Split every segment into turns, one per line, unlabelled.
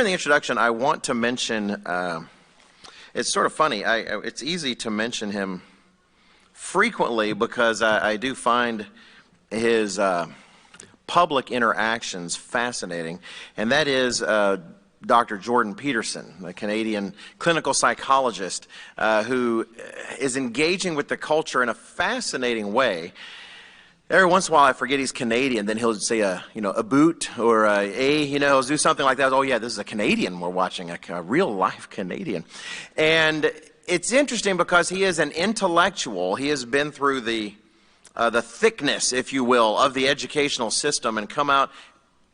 in the introduction, I want to mention, it's sort of funny, it's easy to mention him frequently because I do find his public interactions fascinating, and that is Dr. Jordan Peterson, a Canadian clinical psychologist who is engaging with the culture in a fascinating way. Every once in a while I forget he's Canadian, then he'll say a boot or he'll do something like that. Oh yeah, this is a Canadian we're watching, a real life Canadian. And it's interesting because he is an intellectual. He has been through the thickness, if you will, of the educational system and come out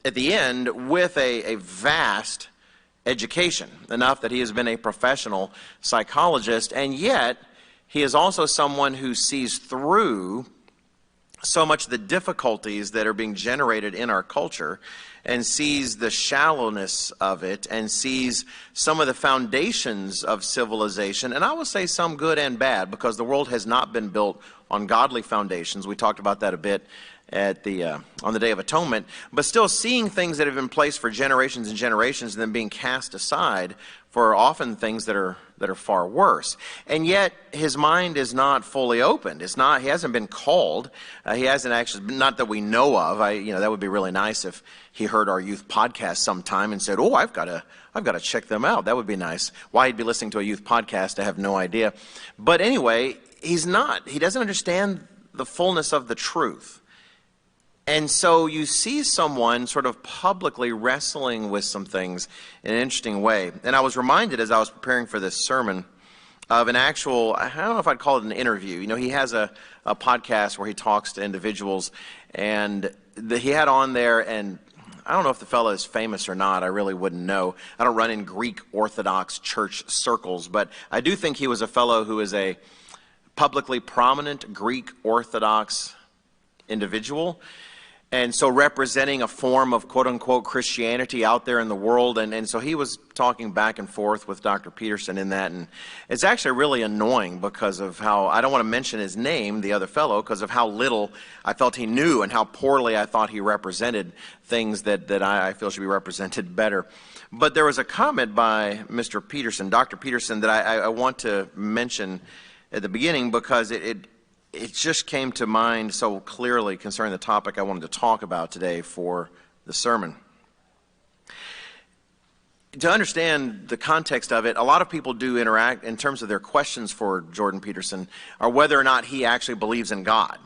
at the end with a vast education, enough that he has been a professional psychologist, and yet he is also someone who sees through so much of the difficulties that are being generated in our culture and sees the shallowness of it and sees some of the foundations of civilization, and I will say some good and bad, because the world has not been built on godly foundations. We talked about that a bit at on the Day of Atonement, but still seeing things that have been placed for generations and generations and then being cast aside for often things that are far worse. And yet his mind is not fully opened. He hasn't been called. He hasn't actually, not that we know of. That would be really nice if he heard our youth podcast sometime and said, "Oh, I've got to check them out." That would be nice. Why he'd be listening to a youth podcast, I have no idea. But anyway, he doesn't understand the fullness of the truth. And so you see someone sort of publicly wrestling with some things in an interesting way. And I was reminded as I was preparing for this sermon of an actual, I don't know if I'd call it an interview. He has a podcast where he talks to individuals, and he had on there, and I don't know if the fellow is famous or not. I really wouldn't know. I don't run in Greek Orthodox church circles, but I do think he was a fellow who is a publicly prominent Greek Orthodox individual, and so representing a form of quote-unquote Christianity out there in the world. And so he was talking back and forth with Dr. Peterson in that, and it's actually really annoying because of how, I don't want to mention his name, the other fellow, because of how little I felt he knew and how poorly I thought he represented things that I feel should be represented better. But there was a comment by Mr. Peterson, Dr. Peterson, that I want to mention at the beginning because it just came to mind so clearly concerning the topic I wanted to talk about today for the sermon. To understand the context of it, a lot of people do interact in terms of their questions for Jordan Peterson, or whether or not he actually believes in God,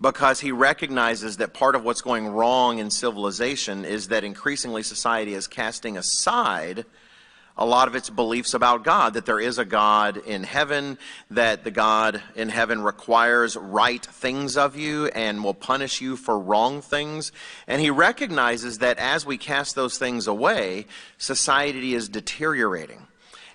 because he recognizes that part of what's going wrong in civilization is that increasingly society is casting aside a lot of its beliefs about God, that there is a God in heaven, that the God in heaven requires right things of you and will punish you for wrong things. And he recognizes that as we cast those things away, society is deteriorating.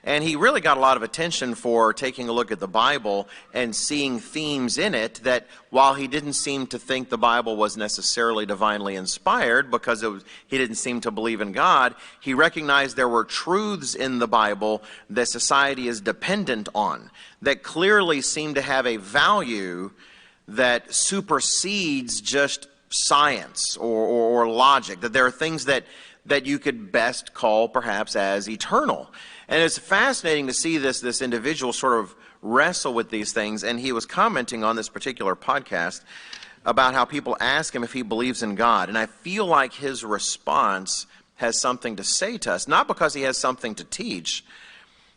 And he really got a lot of attention for taking a look at the Bible and seeing themes in it that, while he didn't seem to think the Bible was necessarily divinely inspired because he didn't seem to believe in God, he recognized there were truths in the Bible that society is dependent on, that clearly seem to have a value that supersedes just science or logic, that there are things that you could best call perhaps as eternal. And it's fascinating to see this individual sort of wrestle with these things. And he was commenting on this particular podcast about how people ask him if he believes in God. And I feel like his response has something to say to us, not because he has something to teach,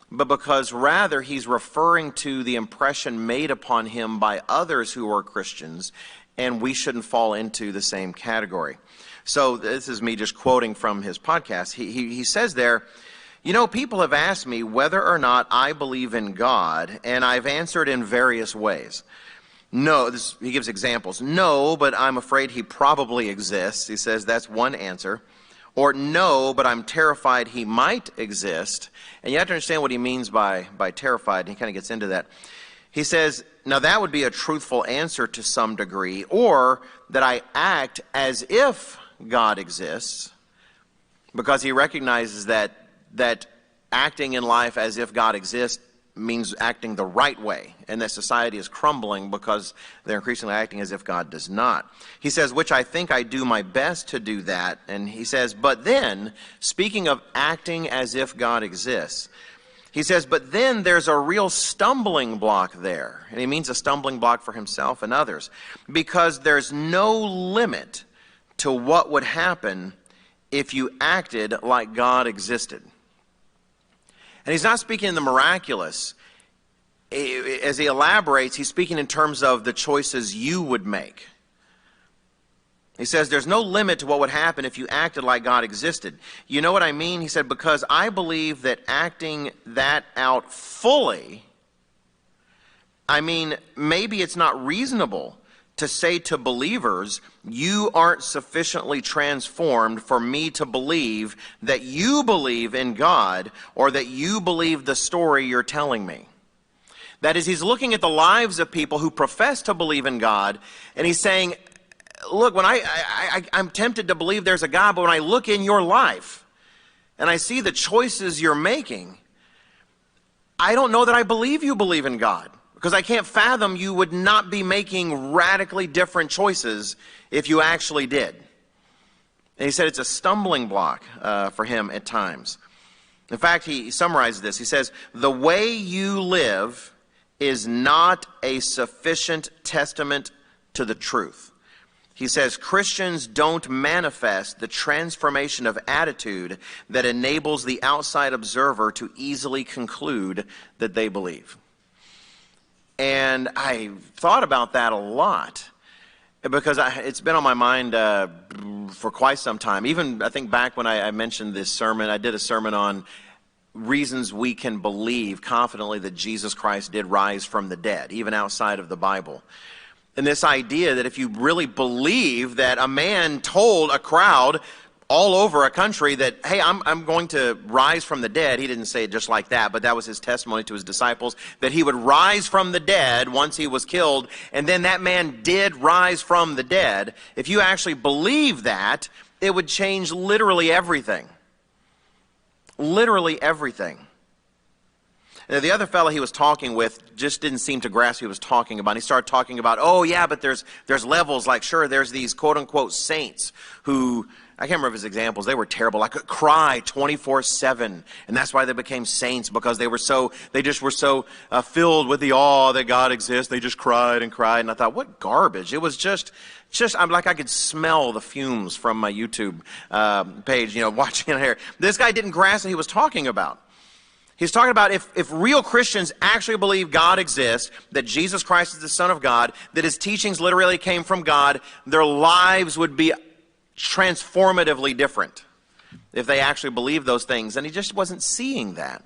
but because rather he's referring to the impression made upon him by others who are Christians, and we shouldn't fall into the same category. So this is me just quoting from his podcast. He says there, people have asked me whether or not I believe in God, and I've answered in various ways. No, he gives examples. No, but I'm afraid he probably exists. He says that's one answer. Or no, but I'm terrified he might exist. And you have to understand what he means by terrified, and he kind of gets into that. He says, now that would be a truthful answer to some degree, or that I act as if God exists, because he recognizes that acting in life as if God exists means acting the right way, and that society is crumbling because they're increasingly acting as if God does not. He says, which I think I do my best to do that. And he says, but then, speaking of acting as if God exists, he says, but then there's a real stumbling block there. And he means a stumbling block for himself and others, because there's no limit to what would happen if you acted like God existed. And he's not speaking in the miraculous. As he elaborates, he's speaking in terms of the choices you would make. He says there's no limit to what would happen if you acted like God existed. You know what I mean? He said, because I believe that acting that out fully, I mean, maybe it's not reasonable to say to believers, you aren't sufficiently transformed for me to believe that you believe in God or that you believe the story you're telling me. That is, he's looking at the lives of people who profess to believe in God, and he's saying, look, when I'm tempted to believe there's a God, but when I look in your life and I see the choices you're making, I don't know that I believe you believe in God. Because I can't fathom you would not be making radically different choices if you actually did. And he said it's a stumbling block for him at times. In fact, he summarizes this. He says, the way you live is not a sufficient testament to the truth. He says Christians don't manifest the transformation of attitude that enables the outside observer to easily conclude that they believe. And I thought about that a lot because it's been on my mind for quite some time. Even I think back when I mentioned this sermon, I did a sermon on reasons we can believe confidently that Jesus Christ did rise from the dead, even outside of the Bible. And this idea that if you really believe that a man told a crowd all over a country that, hey, I'm going to rise from the dead. He didn't say it just like that, but that was his testimony to his disciples, that he would rise from the dead once he was killed, and then that man did rise from the dead. If you actually believe that, it would change literally everything. Literally everything. Now, the other fellow he was talking with just didn't seem to grasp what he was talking about. He started talking about, oh yeah, but there's levels, like sure, there's these quote-unquote saints who, I can't remember his examples, they were terrible. Like cry 24/7, and that's why they became saints, because they just were so filled with the awe that God exists. They just cried and cried, and I thought, what garbage! It was just I'm like I could smell the fumes from my YouTube page, watching it here. This guy didn't grasp what he was talking about. He's talking about if real Christians actually believe God exists, that Jesus Christ is the Son of God, that his teachings literally came from God, their lives would be transformatively different if they actually believed those things. And he just wasn't seeing that.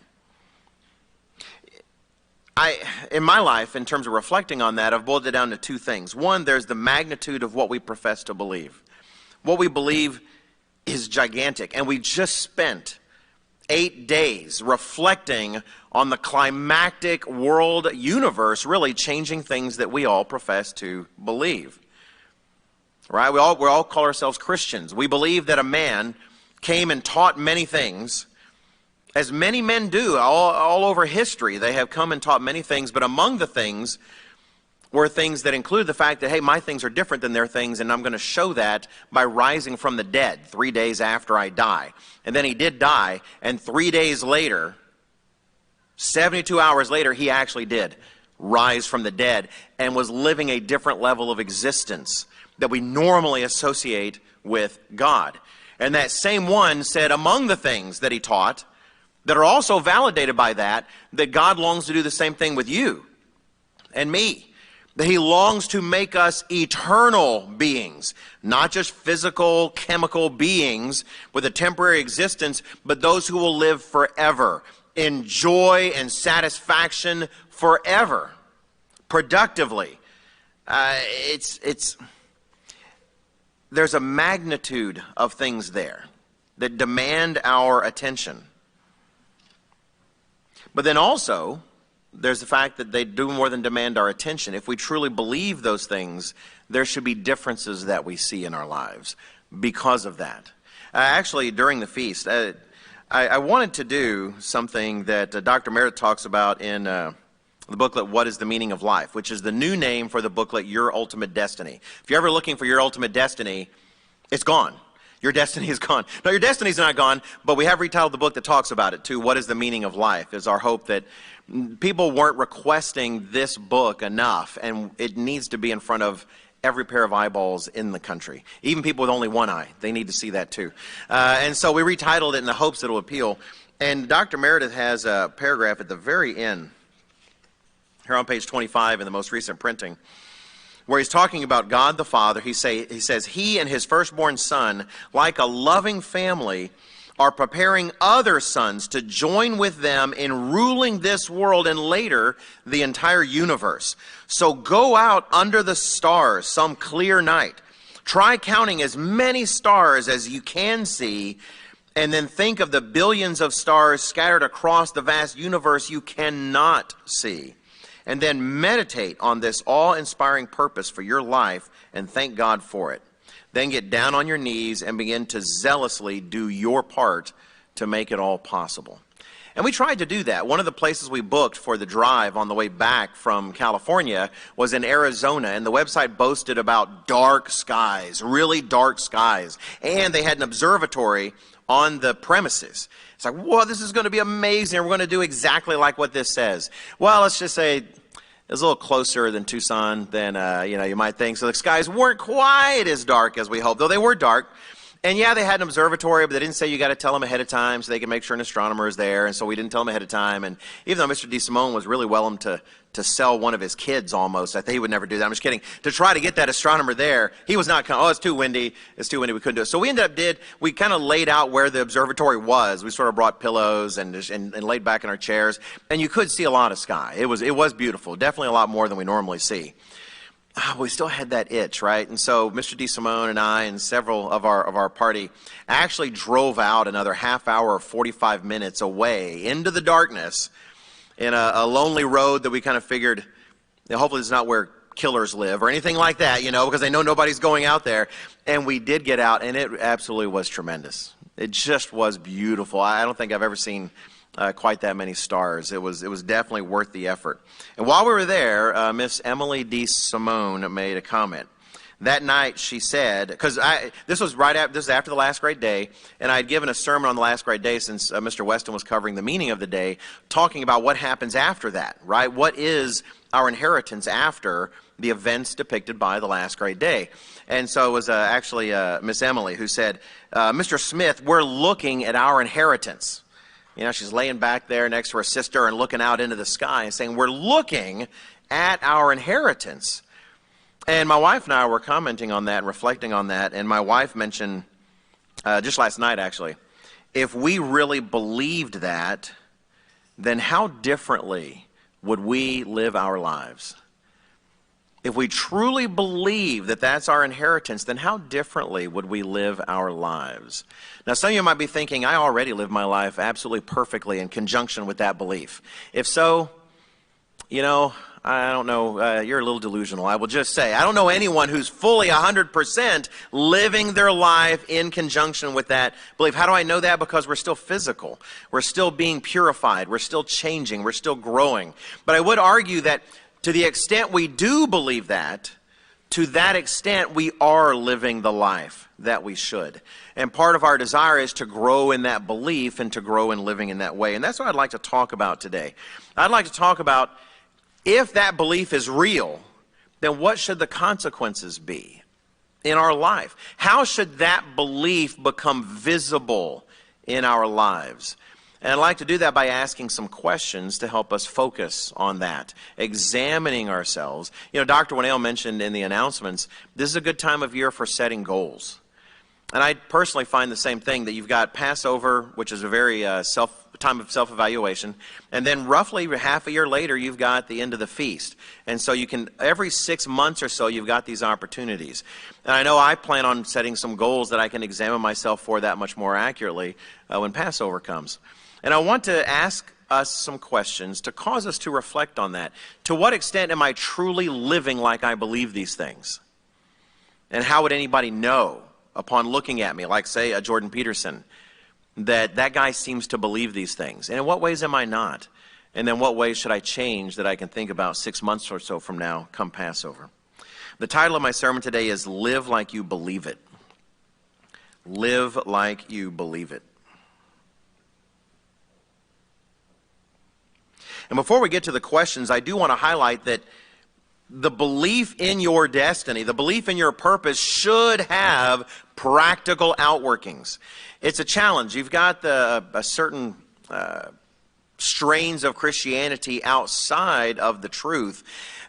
In my life, in terms of reflecting on that, I've boiled it down to two things. One, there's the magnitude of what we profess to believe. What we believe is gigantic, and we just spent 8 days reflecting on the climactic world universe really changing things that we all profess to believe. Right? We all call ourselves Christians. We believe that a man came and taught many things, as many men do all over history. They have come and taught many things, but among the things were things that include the fact that, hey, my things are different than their things, and I'm going to show that by rising from the dead 3 days after I die. And then he did die, and 3 days later, 72 hours later, he actually did rise from the dead and was living a different level of existence that we normally associate with God. And that same one said among the things that he taught that are also validated by that God longs to do the same thing with you and me. That he longs to make us eternal beings, not just physical, chemical beings with a temporary existence, but those who will live forever in joy and satisfaction forever, productively. There's a magnitude of things there that demand our attention. But then also, there's the fact that they do more than demand our attention. If we truly believe those things, there should be differences that we see in our lives because of that. Actually, during the feast, I wanted to do something that Dr. Meredith talks about in the booklet, What is the Meaning of Life, which is the new name for the booklet, Your Ultimate Destiny. If you're ever looking for your ultimate destiny, it's gone. Your destiny is gone. No, your destiny's not gone, but we have retitled the book that talks about it too. What is the meaning of life? Is our hope that people weren't requesting this book enough, and it needs to be in front of every pair of eyeballs in the country. Even people with only one eye, they need to see that too. And so we retitled it in the hopes that it will appeal. And Dr. Meredith has a paragraph at the very end, here on page 25 in the most recent printing, where he's talking about God the Father. He says, He and His firstborn Son, like a loving family, are preparing other sons to join with them in ruling this world and later the entire universe. So go out under the stars some clear night. Try counting as many stars as you can see, and then think of the billions of stars scattered across the vast universe you cannot see. And then meditate on this awe-inspiring purpose for your life and thank God for it. Then get down on your knees and begin to zealously do your part to make it all possible. And we tried to do that. One of the places we booked for the drive on the way back from California was in Arizona, and the website boasted about dark skies, really dark skies. And they had an observatory on the premises. It's like, whoa, this is going to be amazing. We're going to do exactly like what this says. Well, let's just say it's a little closer than Tucson than you might think. So the skies weren't quite as dark as we hoped, though they were dark. And yeah, they had an observatory, but they didn't say you got to tell them ahead of time so they can make sure an astronomer is there. And so we didn't tell them ahead of time. And even though Mr. DeSimone was really willing to sell one of his kids almost, I think he would never do that. I'm just kidding. To try to get that astronomer there, he was not, it's too windy. It's too windy. We couldn't do it. So we we kind of laid out where the observatory was. We sort of brought pillows and laid back in our chairs. And you could see a lot of sky. It was beautiful. Definitely a lot more than we normally see. We still had that itch, right? And so Mr. DeSimone and I and several of our party actually drove out another half hour or 45 minutes away into the darkness in a lonely road that we kind of figured, hopefully it's not where killers live or anything like that, because they know nobody's going out there. And we did get out, and it absolutely was tremendous. It just was beautiful. I don't think I've ever seen quite that many stars. It was definitely worth the effort. And while we were there, Miss Emily DeSimone made a comment. That night she said, because this was after the last great day, and I had given a sermon on the last great day since Mr. Weston was covering the meaning of the day, talking about what happens after that, right? What is our inheritance after the events depicted by the last great day? And so it was actually Miss Emily who said, Mr. Smith, we're looking at our inheritance. She's laying back there next to her sister and looking out into the sky and saying, we're looking at our inheritance. And my wife and I were commenting on that and reflecting on that. And my wife mentioned, just last night actually, if we really believed that, then how differently would we live our lives? If we truly believe that that's our inheritance, then how differently would we live our lives? Now, some of you might be thinking, I already live my life absolutely perfectly in conjunction with that belief. If so, I don't know, you're a little delusional. I will just say, I don't know anyone who's fully 100% living their life in conjunction with that belief. How do I know that? Because we're still physical. We're still being purified. We're still changing. We're still growing. But I would argue that to the extent we do believe that, to that extent we are living the life that we should. And part of our desire is to grow in that belief and to grow in living in that way. And that's what I'd like to talk about today. I'd like to talk about if that belief is real, then what should the consequences be in our life? How should that belief become visible in our lives? And I'd like to do that by asking some questions to help us focus on that, examining ourselves. Dr. Winnell mentioned in the announcements, this is a good time of year for setting goals. And I personally find the same thing, that you've got Passover, which is a very time of self-evaluation, and then roughly half a year later, you've got the end of the feast. And so you can, every 6 months or so, you've got these opportunities. And I know I plan on setting some goals that I can examine myself for that much more accurately when Passover comes. And I want to ask us some questions to cause us to reflect on that. To what extent am I truly living like I believe these things? And how would anybody know upon looking at me, like say a Jordan Peterson? that guy seems to believe these things. And in what ways am I not? And then what ways should I change that I can think about 6 months or so from now, come Passover? The title of my sermon today is Live Like You Believe It. Live like you believe it. And before we get to the questions, I do want to highlight that the belief in your destiny, the belief in your purpose should have practical outworkings. It's a challenge. You've got a certain strains of Christianity outside of the truth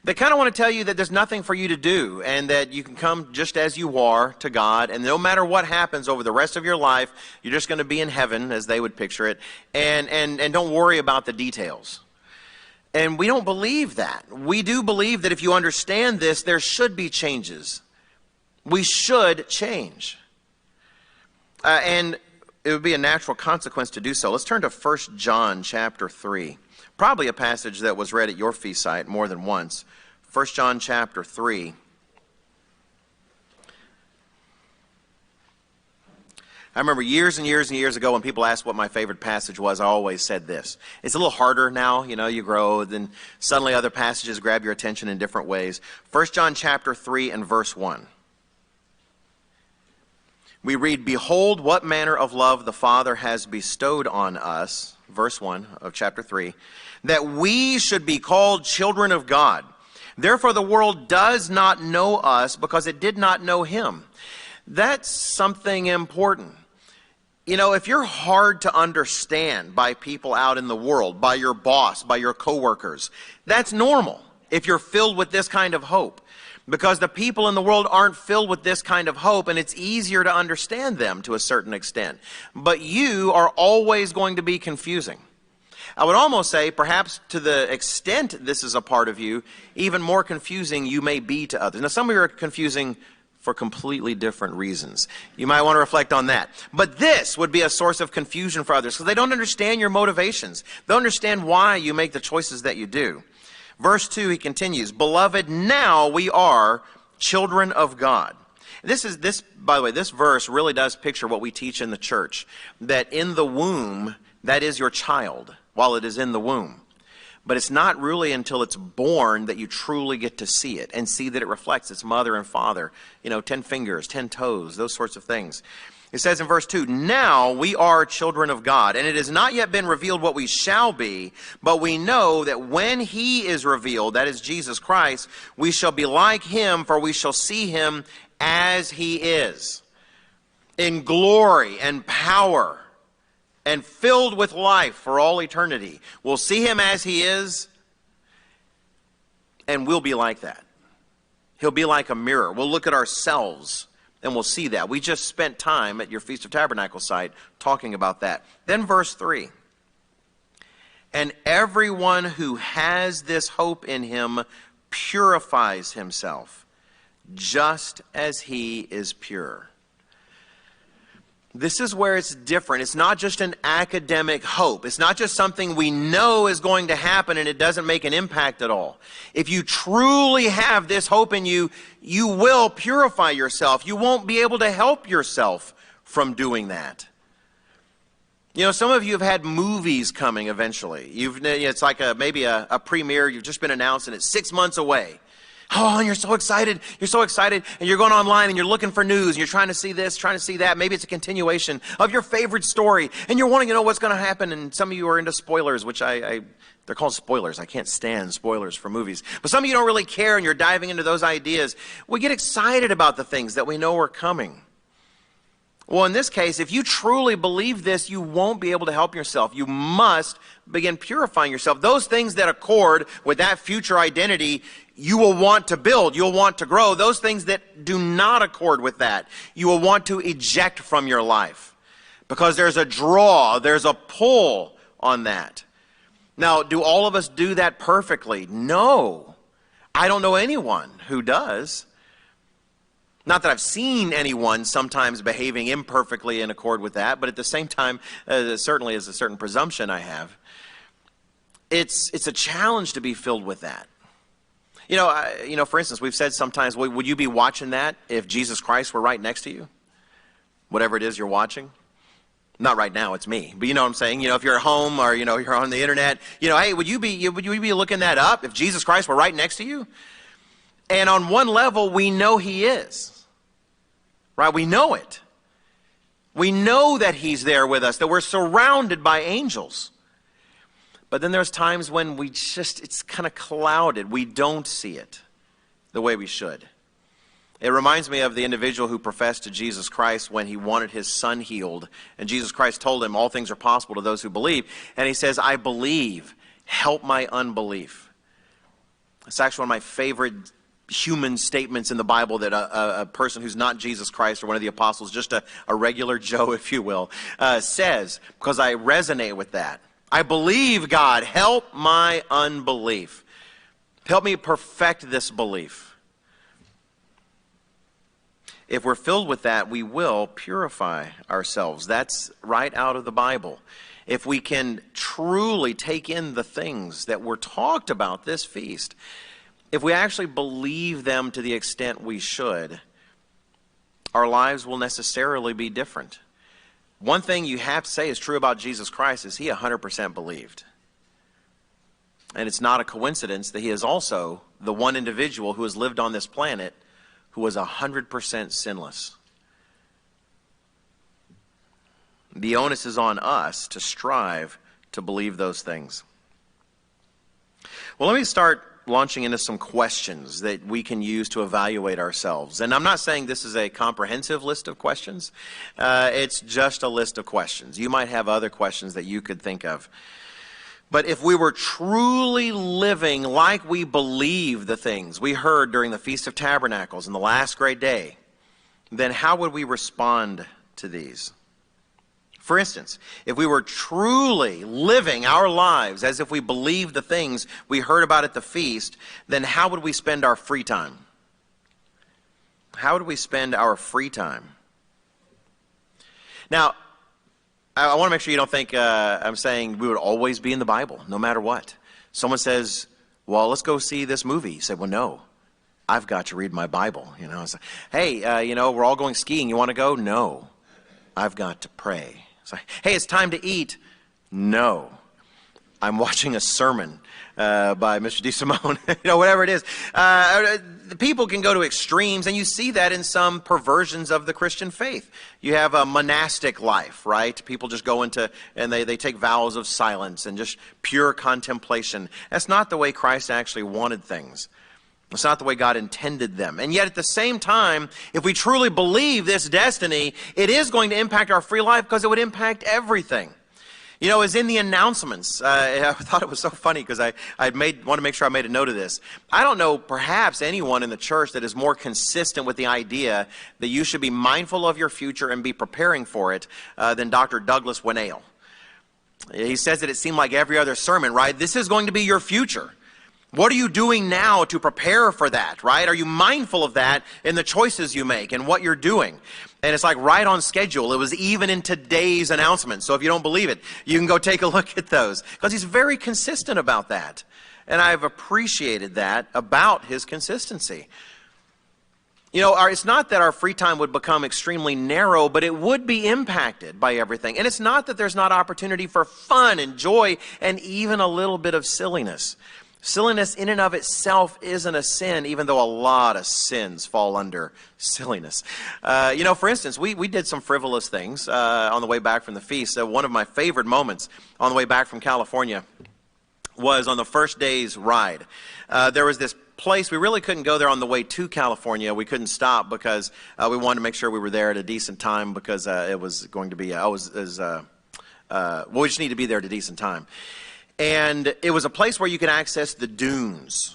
that kind of want to tell you that there's nothing for you to do and that you can come just as you are to God, and no matter what happens over the rest of your life, you're just going to be in heaven, as they would picture it, and don't worry about the details. And we don't believe that. We do believe that if you understand this, there should be changes. We should change. And it would be a natural consequence to do so. Let's turn to 1 John chapter 3. Probably a passage that was read at your feast site more than once. 1 John chapter 3. I remember years and years and years ago when people asked what my favorite passage was, I always said this. It's a little harder now, you grow, then suddenly other passages grab your attention in different ways. 1 John chapter 3 and verse 1. We read, "Behold, what manner of love the Father has bestowed on us," verse 1 of chapter 3, "that we should be called children of God. Therefore the world does not know us because it did not know Him." That's something important. If you're hard to understand by people out in the world, by your boss, by your coworkers, that's normal if you're filled with this kind of hope. Because the people in the world aren't filled with this kind of hope, and it's easier to understand them to a certain extent. But you are always going to be confusing. I would almost say, perhaps to the extent this is a part of you, even more confusing you may be to others. Now, some of you are confusing for completely different reasons. You might want to reflect on that. But this would be a source of confusion for others because they don't understand your motivations. They don't understand why you make the choices that you do. Verse 2, he continues, "Beloved, now we are children of God." By the way, this verse really does picture what we teach in the church, that in the womb, that is your child while it is in the womb. But it's not really until it's born that you truly get to see it and see that it reflects its mother and father. 10 fingers, 10 toes, those sorts of things. It says in verse 2, "Now we are children of God, and it has not yet been revealed what we shall be, but we know that when He is revealed," that is Jesus Christ, "we shall be like Him, for we shall see Him as He is, in glory and power, and filled with life for all eternity." We'll see Him as He is, and we'll be like that. He'll be like a mirror. We'll look at ourselves, and we'll see that. We just spent time at your Feast of Tabernacles site talking about that. Then verse 3, "And everyone who has this hope in Him purifies himself, just as He is pure." This is where it's different. It's not just an academic hope. It's not just something we know is going to happen and it doesn't make an impact at all. If you truly have this hope in you, you will purify yourself. You won't be able to help yourself from doing that. Some of you have had movies coming eventually. It's like maybe a premiere. You've just been announced and it's 6 months away. Oh, and you're so excited, and you're going online and you're looking for news, and you're trying to see this, trying to see that. Maybe it's a continuation of your favorite story, and you're wanting to know what's going to happen, and some of you are into spoilers, which they're called spoilers. I can't stand spoilers for movies. But some of you don't really care, and you're diving into those ideas. We get excited about the things that we know are coming. Well, in this case, if you truly believe this, you won't be able to help yourself. You must begin purifying yourself. Those things that accord with that future identity, you will want to build. You'll want to grow. Those things that do not accord with that, you will want to eject from your life. Because there's a draw, there's a pull on that. Now, do all of us do that perfectly? No. I don't know anyone who does. Not that I've seen anyone sometimes behaving imperfectly in accord with that, but at the same time, certainly is a certain presumption I have. It's a challenge to be filled with that. For instance, we've said sometimes, would you be watching that if Jesus Christ were right next to you? Whatever it is you're watching. Not right now, it's me. But you know what I'm saying? You know, if you're at home or, you know, you're on the internet, you know, hey, would you be looking that up if Jesus Christ were right next to you? And on one level, we know he is. Right? We know it. We know that he's there with us, that we're surrounded by angels. But then there's times when it's kind of clouded. We don't see it the way we should. It reminds me of the individual who professed to Jesus Christ when he wanted his son healed. And Jesus Christ told him, all things are possible to those who believe. And he says, I believe, help my unbelief. It's actually one of my favorite human statements in the Bible that a person who's not Jesus Christ or one of the apostles, just a regular Joe, if you will, says, because I resonate with that. I believe, God, help my unbelief. Help me perfect this belief. If we're filled with that, we will purify ourselves. That's right out of the Bible. If we can truly take in the things that were talked about this feast, if we actually believe them to the extent we should, our lives will necessarily be different. One thing you have to say is true about Jesus Christ is he 100% believed. And it's not a coincidence that he is also the one individual who has lived on this planet who was 100% sinless. The onus is on us to strive to believe those things. Well, let me start launching into some questions that we can use to evaluate ourselves. And I'm not saying this is a comprehensive list of questions. It's just a list of questions. You might have other questions that you could think of. But if we were truly living like we believe the things we heard during the Feast of Tabernacles and the last great day, then how would we respond to these? For instance, if we were truly living our lives as if we believed the things we heard about at the feast, then how would we spend our free time? How would we spend our free time? Now, I want to make sure you don't think I'm saying we would always be in the Bible, no matter what. Someone says, well, let's go see this movie. You say, well, no, I've got to read my Bible. You know, it's like, hey, we're all going skiing. You want to go? No, I've got to pray. It's like, hey, it's time to eat. No, I'm watching a sermon by Mr. DeSimone, whatever it is. The people can go to extremes, and you see that in some perversions of the Christian faith. You have a monastic life, right? People just go into, and they take vows of silence and just pure contemplation. That's not the way Christ actually wanted things. It's not the way God intended them. And yet at the same time, if we truly believe this destiny, it is going to impact our free life because it would impact everything. You know, as in the announcements, I thought it was so funny because I want to make sure I made a note of this. I don't know perhaps anyone in the church that is more consistent with the idea that you should be mindful of your future and be preparing for it than Dr. Douglas Winnail. He says that it seemed like every other sermon, right? This is going to be your future. What are you doing now to prepare for that, right? Are you mindful of that in the choices you make and what you're doing? And it's like right on schedule. It was even in today's announcement. So if you don't believe it, you can go take a look at those. Because he's very consistent about that. And I've appreciated that about his consistency. You know, it's not that our free time would become extremely narrow, but it would be impacted by everything. And it's not that there's not opportunity for fun and joy and even a little bit of silliness. Silliness in and of itself isn't a sin, even though a lot of sins fall under silliness. For instance, we did some frivolous things on the way back from the feast. One of my favorite moments on the way back from California was on the first day's ride. There was this place, we really couldn't go there on the way to California. We couldn't stop because we wanted to make sure we were there at a decent time because it was going to be, we just need to be there at a decent time. And it was a place where you could access the dunes,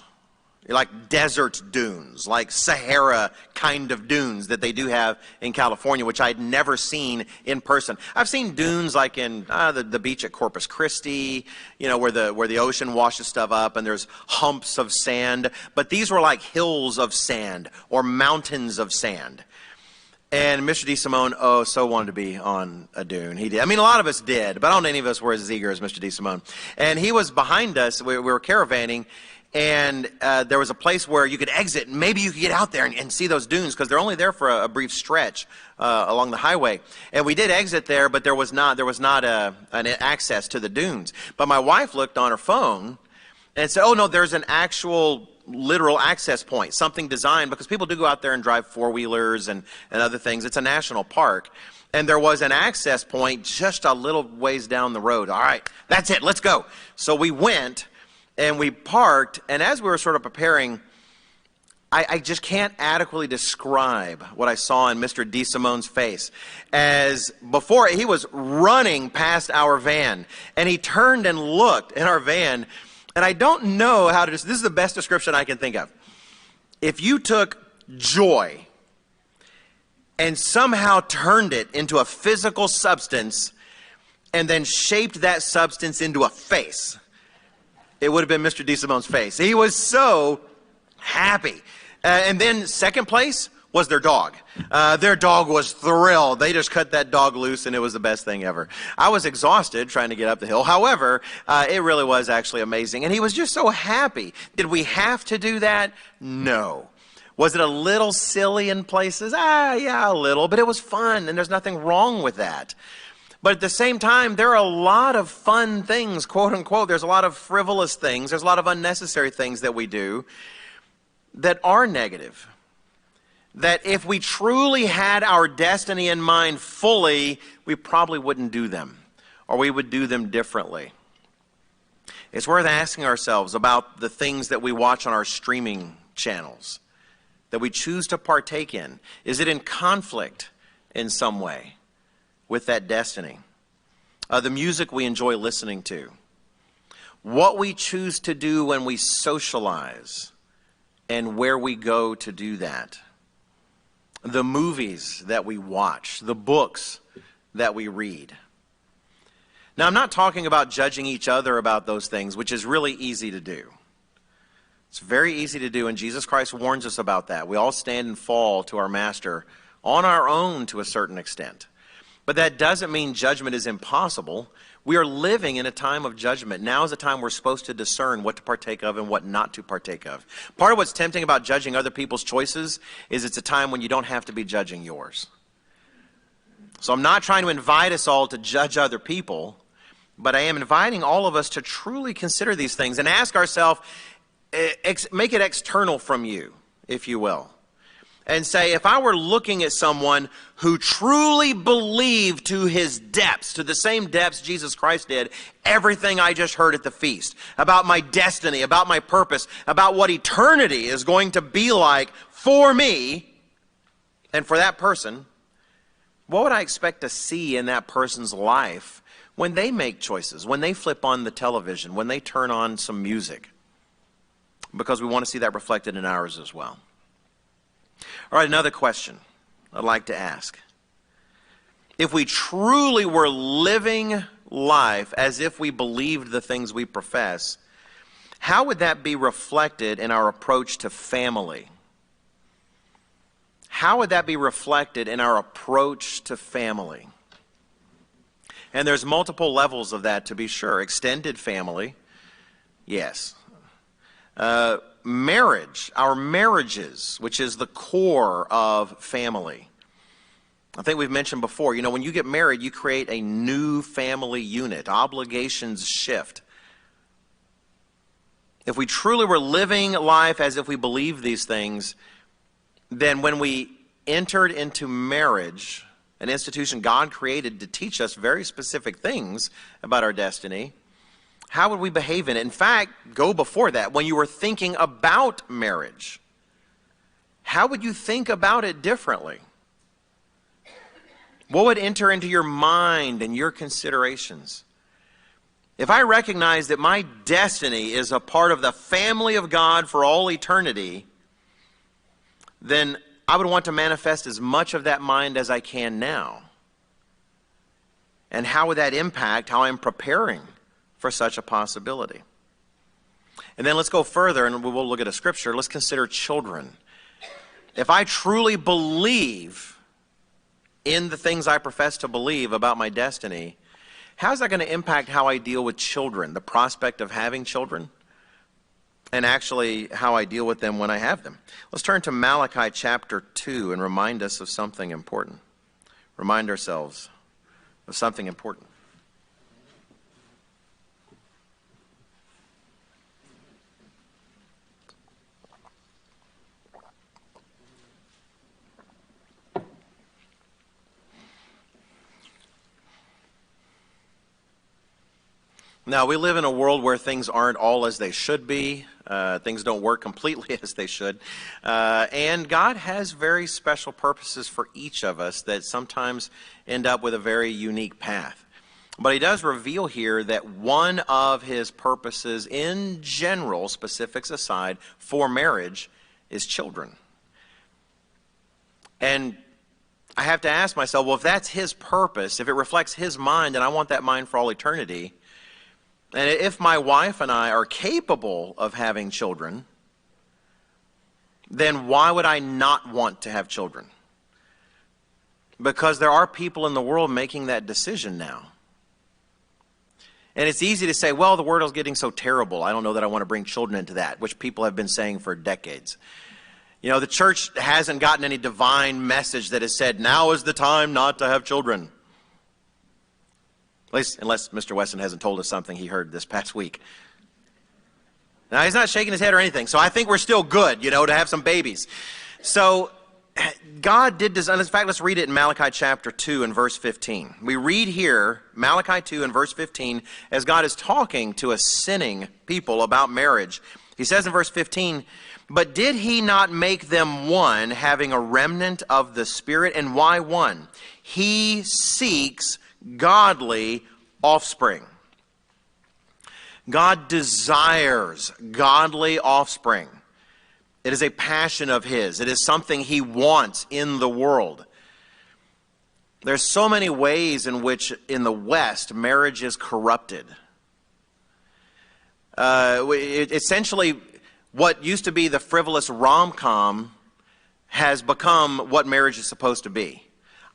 like desert dunes, like Sahara kind of dunes that they do have in California, which I'd never seen in person. I've seen dunes like in the beach at Corpus Christi, where the ocean washes stuff up and there's humps of sand. But these were like hills of sand or mountains of sand. And Mr. DeSimone, so wanted to be on a dune. He did. I mean, a lot of us did, but I don't know any of us were as eager as Mr. DeSimone. And he was behind us. We were caravanning, And there was a place where you could exit, and maybe you could get out there and see those dunes, because they're only there for a brief stretch along the highway. And we did exit there, but there was not an access to the dunes. But my wife looked on her phone and said, oh no, there's an actual literal access point, something designed, because people do go out there and drive four-wheelers and other things. It's a national park. And there was an access point just a little ways down the road. All right, that's it, let's go. So we went and we parked, and as we were sort of preparing, I just can't adequately describe what I saw in Mr. DeSimone's face. As before, he was running past our van, and he turned and looked in our van, and I don't know how to, this is the best description I can think of. If you took joy and somehow turned it into a physical substance and then shaped that substance into a face, it would have been Mr. DeSimone's face. He was so happy. And then second place was their dog. Their dog was thrilled. They just cut that dog loose, and it was the best thing ever. I was exhausted trying to get up the hill. However, it really was actually amazing. And he was just so happy. Did we have to do that? No. Was it a little silly in places? Yeah, a little. But it was fun, and there's nothing wrong with that. But at the same time, there are a lot of fun things, quote unquote. There's a lot of frivolous things. There's a lot of unnecessary things that we do that are negative. That if we truly had our destiny in mind fully, we probably wouldn't do them, or we would do them differently. It's worth asking ourselves about the things that we watch on our streaming channels, that we choose to partake in. Is it in conflict in some way with that destiny? The music we enjoy listening to, what we choose to do when we socialize, and where we go to do that. The movies that we watch, the books that we read. Now, I'm not talking about judging each other about those things, which is really easy to do. It's very easy to do, and Jesus Christ warns us about that. We all stand and fall to our Master on our own to a certain extent. But that doesn't mean judgment is impossible. We are living in a time of judgment. Now is a time we're supposed to discern what to partake of and what not to partake of. Part of what's tempting about judging other people's choices is it's a time when you don't have to be judging yours. So I'm not trying to invite us all to judge other people, but I am inviting all of us to truly consider these things and ask ourselves, make it external from you, if you will. And say, if I were looking at someone who truly believed to his depths, to the same depths Jesus Christ did, everything I just heard at the feast, about my destiny, about my purpose, about what eternity is going to be like for me and for that person, what would I expect to see in that person's life when they make choices, when they flip on the television, when they turn on some music? Because we want to see that reflected in ours as well. All right, another question I'd like to ask. If we truly were living life as if we believed the things we profess, how would that be reflected in our approach to family? How would that be reflected in our approach to family? And there's multiple levels of that, to be sure. Extended family, yes. Marriage, our marriages, which is the core of family. I think we've mentioned before, when you get married, you create a new family unit. Obligations shift. If we truly were living life as if we believed these things, then when we entered into marriage, an institution God created to teach us very specific things about our destiny, how would we behave in it? In fact, go before that. When you were thinking about marriage, how would you think about it differently? What would enter into your mind and your considerations? If I recognize that my destiny is a part of the family of God for all eternity, then I would want to manifest as much of that mind as I can now. And how would that impact how I'm preparing for such a possibility? And then let's go further, and we'll look at a scripture. Let's consider children. If I truly believe in the things I profess to believe about my destiny, how is that going to impact how I deal with children, the prospect of having children? and actually how I deal with them when I have them. Let's turn to Malachi chapter 2 and remind us of something important. Remind ourselves of something important. Now, we live in a world where things aren't all as they should be. Things don't work completely as they should. And God has very special purposes for each of us that sometimes end up with a very unique path. But he does reveal here that one of his purposes in general, specifics aside, for marriage is children. And I have to ask myself, well, if that's his purpose, if it reflects his mind, and I want that mind for all eternity, and if my wife and I are capable of having children, then why would I not want to have children? Because there are people in the world making that decision now. And it's easy to say, well, the world is getting so terrible, I don't know that I want to bring children into that, which people have been saying for decades. You know, the church hasn't gotten any divine message that has said, now is the time not to have children. At least, unless Mr. Weston hasn't told us something he heard this past week. Now, he's not shaking his head or anything, so I think we're still good, to have some babies. So, God did design. In fact, let's read it in Malachi chapter 2 and verse 15. We read here, Malachi 2 and verse 15, as God is talking to a sinning people about marriage. He says in verse 15, but did he not make them one, having a remnant of the Spirit? And why one? He seeks godly offspring. God desires godly offspring. It is a passion of his. It is something he wants in the world. There's so many ways in which in the West marriage is corrupted. Essentially, what used to be the frivolous rom-com has become what marriage is supposed to be.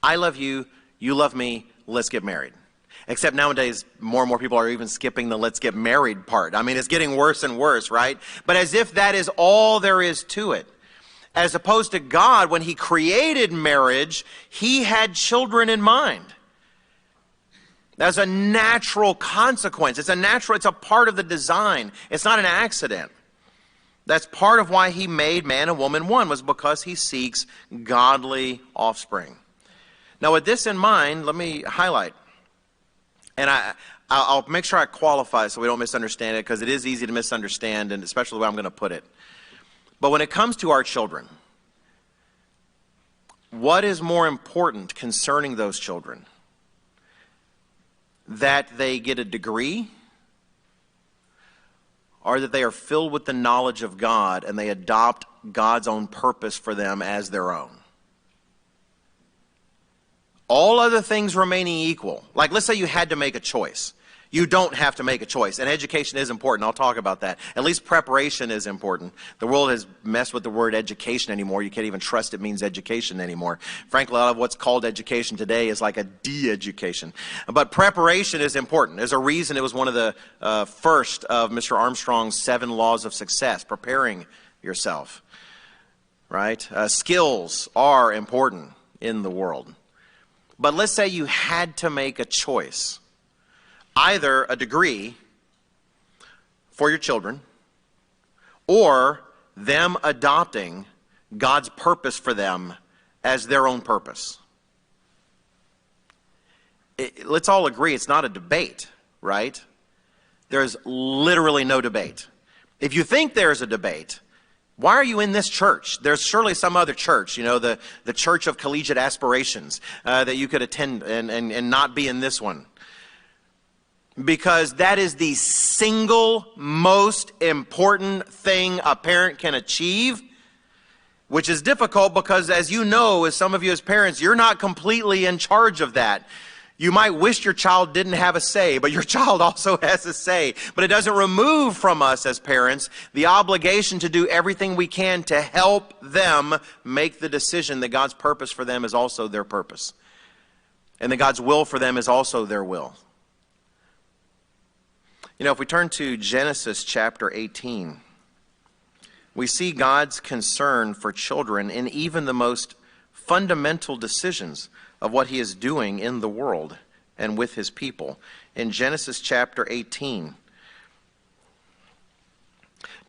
I love you, you love me, let's get married. Except nowadays, more and more people are even skipping the let's get married part. I mean, it's getting worse and worse, right? But as if that is all there is to it. As opposed to God, when he created marriage, he had children in mind. That's a natural consequence. It's a part of the design. It's not an accident. That's part of why he made man and woman one, was because he seeks godly offspring. Now, with this in mind, let me highlight, and I'll make sure I qualify so we don't misunderstand it, because it is easy to misunderstand, and especially the way I'm going to put it. But when it comes to our children, what is more important concerning those children? That they get a degree, or that they are filled with the knowledge of God and they adopt God's own purpose for them as their own? All other things remaining equal. Like, let's say you had to make a choice. You don't have to make a choice. And education is important. I'll talk about that. At least preparation is important. The world has messed with the word education anymore. You can't even trust it means education anymore. Frankly, a lot of what's called education today is like a de-education. But preparation is important. There's a reason it was one of the first of Mr. Armstrong's 7 laws of success, preparing yourself. Right? Skills are important in the world. But let's say you had to make a choice. Either a degree for your children, or them adopting God's purpose for them as their own purpose. Let's all agree it's not a debate, right? There's literally no debate. If you think there's a debate, why are you in this church? There's surely some other church, the church of collegiate aspirations, that you could attend and not be in this one. Because that is the single most important thing a parent can achieve, which is difficult because, as you know, as some of you as parents, you're not completely in charge of that. You might wish your child didn't have a say, but your child also has a say. But it doesn't remove from us as parents the obligation to do everything we can to help them make the decision that God's purpose for them is also their purpose, and that God's will for them is also their will. If we turn to Genesis chapter 18, we see God's concern for children in even the most fundamental decisions of what he is doing in the world and with his people. In Genesis chapter 18,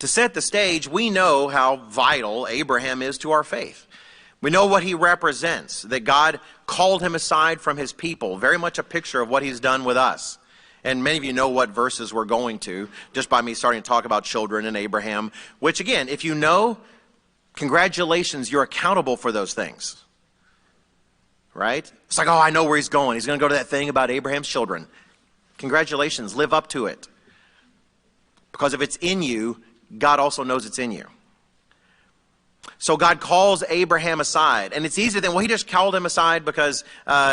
to set the stage, we know how vital Abraham is to our faith. We know what he represents, that God called him aside from his people, very much a picture of what he's done with us. And many of you know what verses we're going to, just by me starting to talk about children and Abraham, which again, if you know, congratulations, you're accountable for those things. Right? It's like, oh, I know where he's going. He's going to go to that thing about Abraham's children. Congratulations, live up to it. Because if it's in you, God also knows it's in you. So God calls Abraham aside. And it's easier than, well, he just called him aside because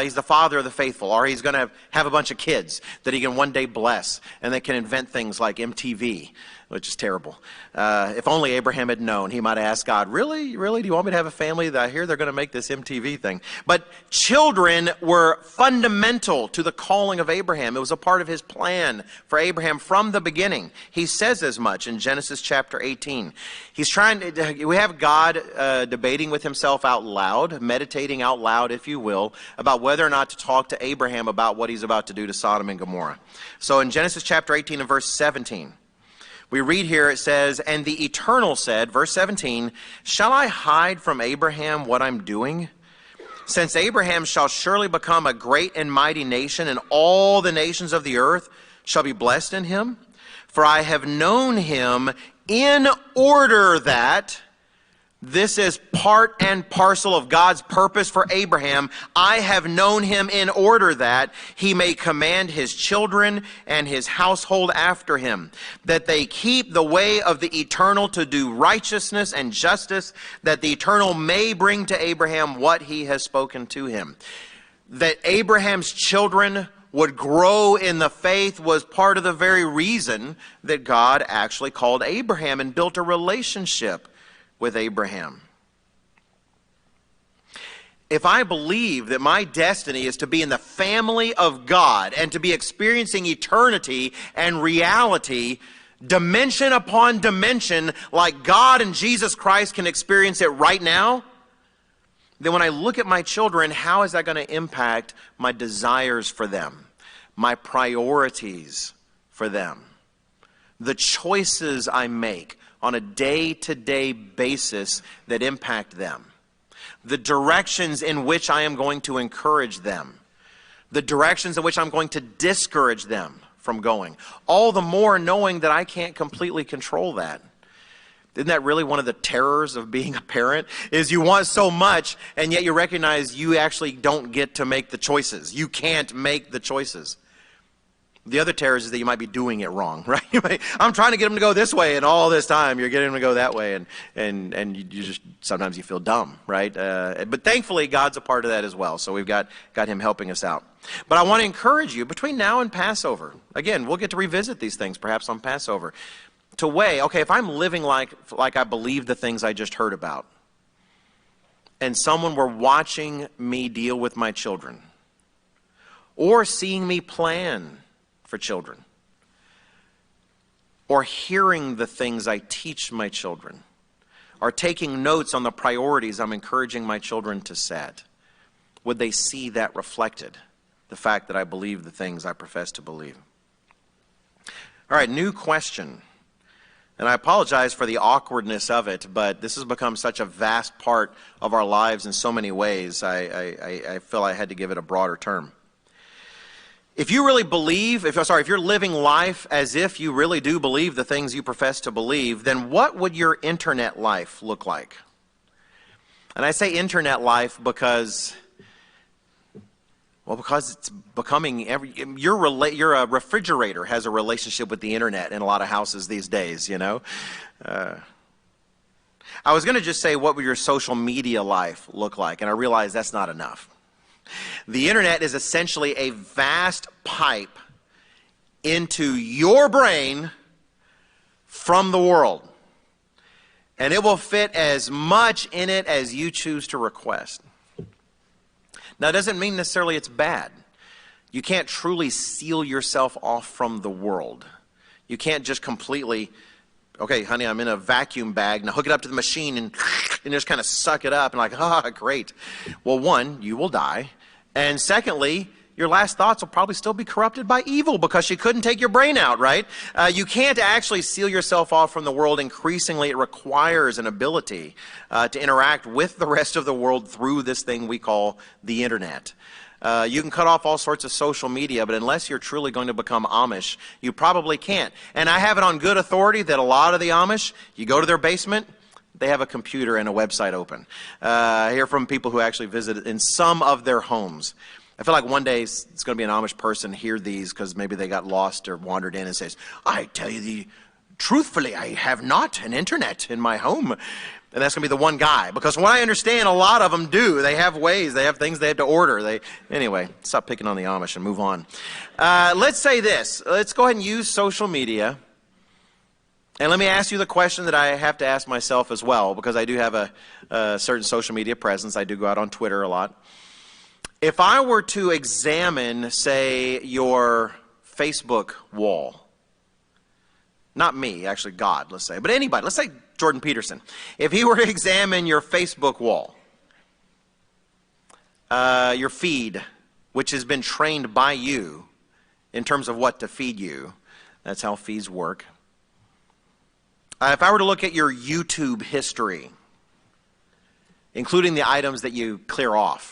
he's the father of the faithful, or he's going to have a bunch of kids that he can one day bless, and they can invent things like MTV, which is terrible. If only Abraham had known, he might have asked God, really? Really? Do you want me to have a family? I hear they're going to make this MTV thing. But children were fundamental to the calling of Abraham. It was a part of his plan for Abraham from the beginning. He says as much in Genesis chapter 18. We have God debating with himself out loud, meditating out loud, if you will, about whether or not to talk to Abraham about what he's about to do to Sodom and Gomorrah. So in Genesis chapter 18 and verse 17, we read here, it says, "And the Eternal said," verse 17, "Shall I hide from Abraham what I'm doing? Since Abraham shall surely become a great and mighty nation, and all the nations of the earth shall be blessed in him. For I have known him in order that," this is part and parcel of God's purpose for Abraham, "I have known him in order that he may command his children and his household after him, that they keep the way of the Eternal to do righteousness and justice, that the Eternal may bring to Abraham what he has spoken to him." That Abraham's children would grow in the faith was part of the very reason that God actually called Abraham and built a relationship with Abraham. If I believe that my destiny is to be in the family of God and to be experiencing eternity and reality, dimension upon dimension, like God and Jesus Christ can experience it right now, then when I look at my children, how is that going to impact my desires for them, my priorities for them, the choices I make on a day-to-day basis that impact them, the directions in which I am going to encourage them, the directions in which I'm going to discourage them from going. All the more knowing that I can't completely control that. Isn't that really one of the terrors of being a parent? Is you want so much, and yet you recognize you actually don't get to make the choices. You can't make the choices. The other terror is that you might be doing it wrong, right? I'm trying to get them to go this way, and all this time you're getting them to go that way, and you just, sometimes you feel dumb, right? But thankfully, God's a part of that as well, so we've got him helping us out. But I want to encourage you, between now and Passover, again, we'll get to revisit these things perhaps on Passover, to weigh, okay, if I'm living like I believe the things I just heard about, and someone were watching me deal with my children, or seeing me plan for children, or hearing the things I teach my children, or taking notes on the priorities I'm encouraging my children to set, would they see that reflected, the fact that I believe the things I profess to believe? All right, new question. And I apologize for the awkwardness of it, but this has become such a vast part of our lives in so many ways, I feel I had to give it a broader term. If you really believe, if you're living life as if you really do believe the things you profess to believe, then what would your internet life look like? And I say internet life because it's becoming your refrigerator has a relationship with the internet in a lot of houses these days, you know. I was going to just say, what would your social media life look like? And I realized that's not enough. The internet is essentially a vast pipe into your brain from the world. And it will fit as much in it as you choose to request. Now, it doesn't mean necessarily it's bad. You can't truly seal yourself off from the world. You can't just completely okay, honey, I'm in a vacuum bag. Now hook it up to the machine and just kind of suck it up. And like, ah, great. Well, one, you will die. And secondly, your last thoughts will probably still be corrupted by evil because she couldn't take your brain out, right? You can't actually seal yourself off from the world. Increasingly, it requires an ability to interact with the rest of the world through this thing we call the internet. You can cut off all sorts of social media, but unless you're truly going to become Amish, you probably can't. And I have it on good authority that a lot of the Amish, you go to their basement, they have a computer and a website open. I hear from people who actually visit in some of their homes. I feel like one day it's going to be an Amish person hear these because maybe they got lost or wandered in and says, I tell you truthfully, I have not an internet in my home. And that's going to be the one guy. Because from what I understand, a lot of them do. They have ways. They have things they have to order. Anyway, stop picking on the Amish and move on. Let's say this. Let's go ahead and use social media. And let me ask you the question that I have to ask myself as well, because I do have a certain social media presence. I do go out on Twitter a lot. If I were to examine, say, your Facebook wall, not me, actually God, let's say, but anybody, let's say Jordan Peterson, if he were to examine your Facebook wall, your feed, which has been trained by you in terms of what to feed you, that's how feeds work. If I were to look at your YouTube history, including the items that you clear off,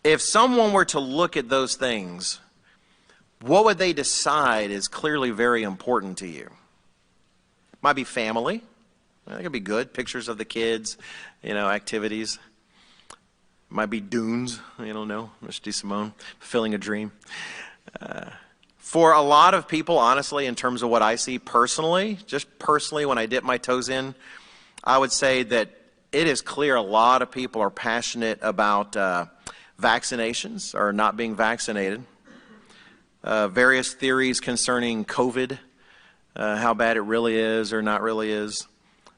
if someone were to look at those things, what would they decide is clearly very important to you? Might be family. That could be good. Pictures of the kids, activities. Might be dunes. I don't know. Mr. DeSimone, fulfilling a dream. For a lot of people, honestly, in terms of what I see personally, just personally when I dip my toes in, I would say that it is clear a lot of people are passionate about vaccinations or not being vaccinated. Various theories concerning COVID, how bad it really is or not really is.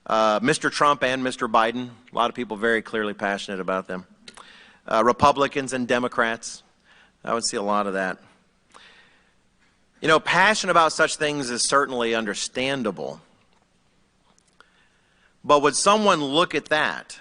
Mr. Trump and Mr. Biden, a lot of people very clearly passionate about them. Republicans and Democrats, I would see a lot of that. Passion about such things is certainly understandable. But would someone look at that,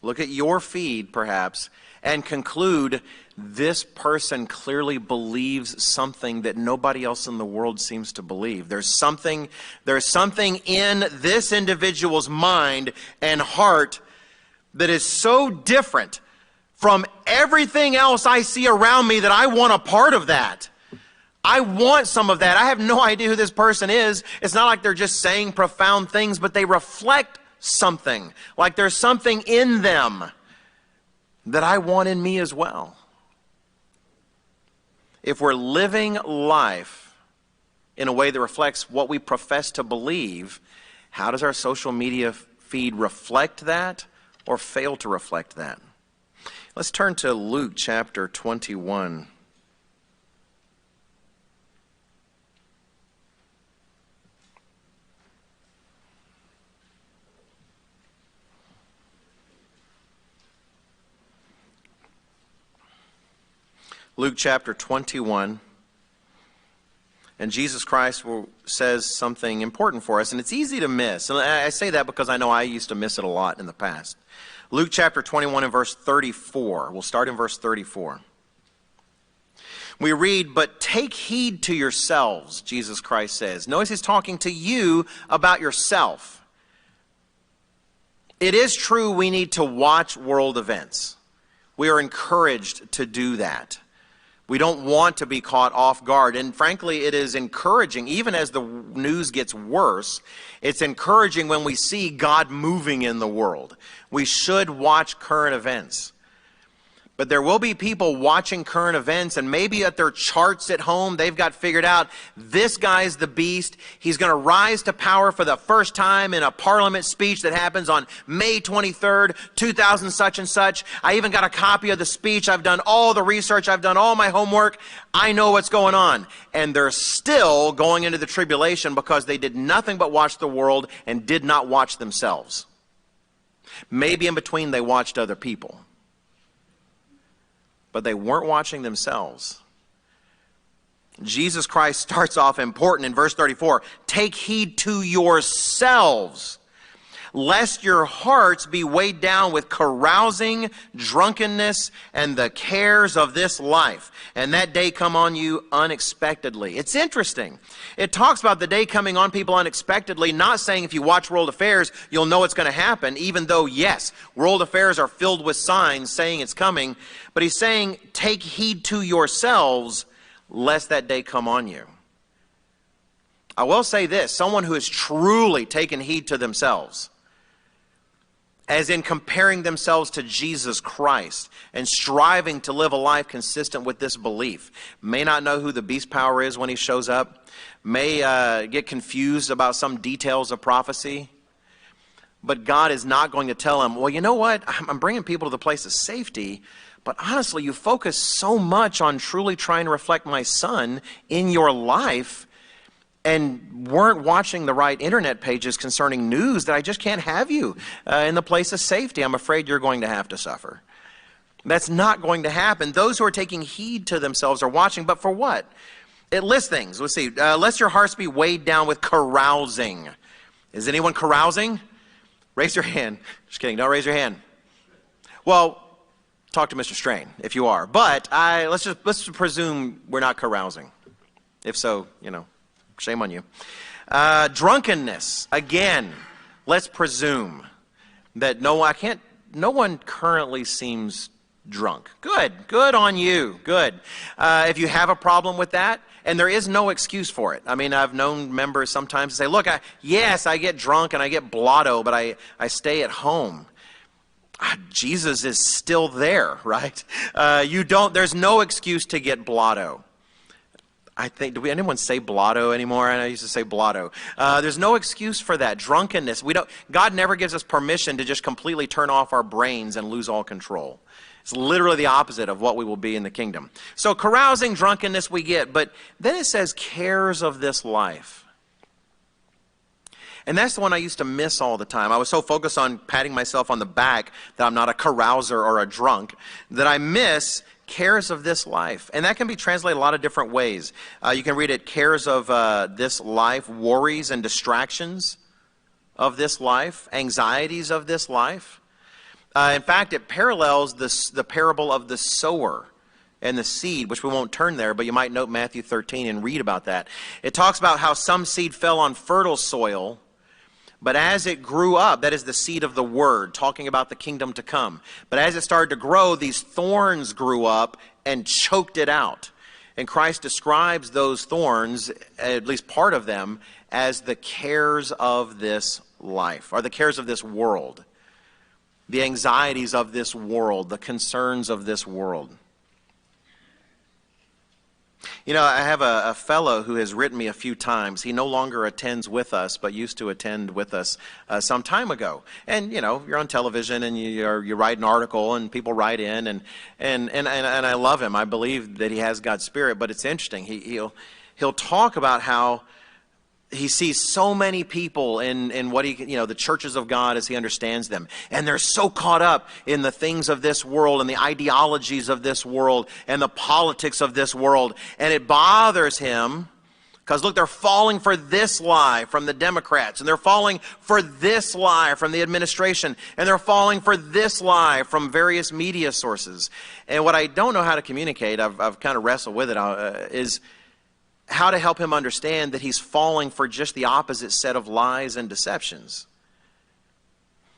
look at your feed perhaps, and conclude this person clearly believes something that nobody else in the world seems to believe? There's something in this individual's mind and heart that is so different from everything else I see around me that I want a part of that. I want some of that. I have no idea who this person is. It's not like they're just saying profound things, but they reflect something. Like there's something in them that I want in me as well. If we're living life in a way that reflects what we profess to believe, how does our social media feed reflect that or fail to reflect that? Let's turn to Luke chapter 21. Luke chapter 21, and Jesus Christ says something important for us, and it's easy to miss. And I say that because I know I used to miss it a lot in the past. Luke chapter 21 and verse 34. We'll start in verse 34. We read, "But take heed to yourselves," Jesus Christ says. Notice he's talking to you about yourself. It is true we need to watch world events. We are encouraged to do that. We don't want to be caught off guard. And frankly, it is encouraging, even as the news gets worse, it's encouraging when we see God moving in the world. We should watch current events. But there will be people watching current events, and maybe at their charts at home, they've got figured out, this guy's the beast. He's going to rise to power for the first time in a parliament speech that happens on May 23rd, 2000 such and such. I even got a copy of the speech. I've done all the research. I've done all my homework. I know what's going on. And they're still going into the tribulation because they did nothing but watch the world and did not watch themselves. Maybe in between they watched other people, but they weren't watching themselves. Jesus Christ starts off important in verse 34. Take heed to yourselves, lest your hearts be weighed down with carousing, drunkenness, and the cares of this life, and that day come on you unexpectedly. It's interesting. It talks about the day coming on people unexpectedly, not saying if you watch world affairs, you'll know it's going to happen, even though, yes, world affairs are filled with signs saying it's coming, but he's saying, take heed to yourselves, lest that day come on you. I will say this, someone who has truly taken heed to themselves, as in comparing themselves to Jesus Christ and striving to live a life consistent with this belief, may not know who the beast power is when he shows up, may get confused about some details of prophecy, but God is not going to tell him, well, you know what, I'm bringing people to the place of safety, but honestly, you focus so much on truly trying to reflect my Son in your life and weren't watching the right internet pages concerning news that I just can't have you in the place of safety. I'm afraid you're going to have to suffer. That's not going to happen. Those who are taking heed to themselves are watching, but for what? It lists things. Let's see. Lest your hearts be weighed down with carousing. Is anyone carousing? Raise your hand. Just kidding. Don't raise your hand. Well, talk to Mr. Strain if you are. But let's just presume we're not carousing. If so, shame on you. Drunkenness. Again, let's presume that no one currently seems drunk. Good on you. Good. If you have a problem with that, and there is no excuse for it. I mean, I've known members sometimes say, look, yes, I get drunk and I get blotto, but I stay at home. Jesus is still there, right? There's no excuse to get blotto. I think, anyone say blotto anymore? I used to say blotto. There's no excuse for that. Drunkenness. God never gives us permission to just completely turn off our brains and lose all control. It's literally the opposite of what we will be in the kingdom. So carousing, drunkenness we get, but then it says cares of this life. And that's the one I used to miss all the time. I was so focused on patting myself on the back that I'm not a carouser or a drunk that I miss cares of this life. And that can be translated a lot of different ways. You can read it, cares of this life, worries and distractions of this life, anxieties of this life. In fact, it parallels the parable of the sower and the seed, which we won't turn there, but you might note Matthew 13 and read about that. It talks about how some seed fell on fertile soil, but as it grew up, that is the seed of the word, talking about the kingdom to come. But as it started to grow, these thorns grew up and choked it out. And Christ describes those thorns, at least part of them, as the cares of this life, or the cares of this world. The anxieties of this world, the concerns of this world. I have a fellow who has written me a few times. He no longer attends with us, but used to attend with us some time ago. And, you're on television and you write an article and people write in and I love him. I believe that he has God's Spirit, but it's interesting. He'll talk about how he sees so many people in what the churches of God as he understands them. And they're so caught up in the things of this world and the ideologies of this world and the politics of this world. And it bothers him because, look, they're falling for this lie from the Democrats. And they're falling for this lie from the administration. And they're falling for this lie from various media sources. And what I don't know how to communicate, I've kind of wrestled with it, is how to help him understand that he's falling for just the opposite set of lies and deceptions.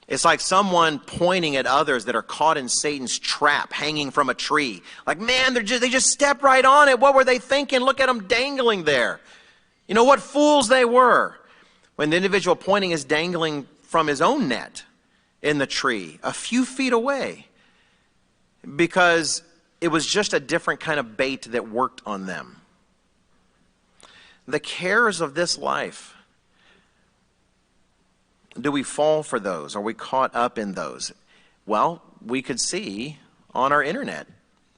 It's like someone pointing at others that are caught in Satan's trap, hanging from a tree. Like, man, they just stepped right on it. What were they thinking? Look at them dangling there. What fools they were. When the individual pointing is dangling from his own net in the tree, a few feet away. Because it was just a different kind of bait that worked on them. The cares of this life. Do we fall for those? Are we caught up in those? Well, we could see on our internet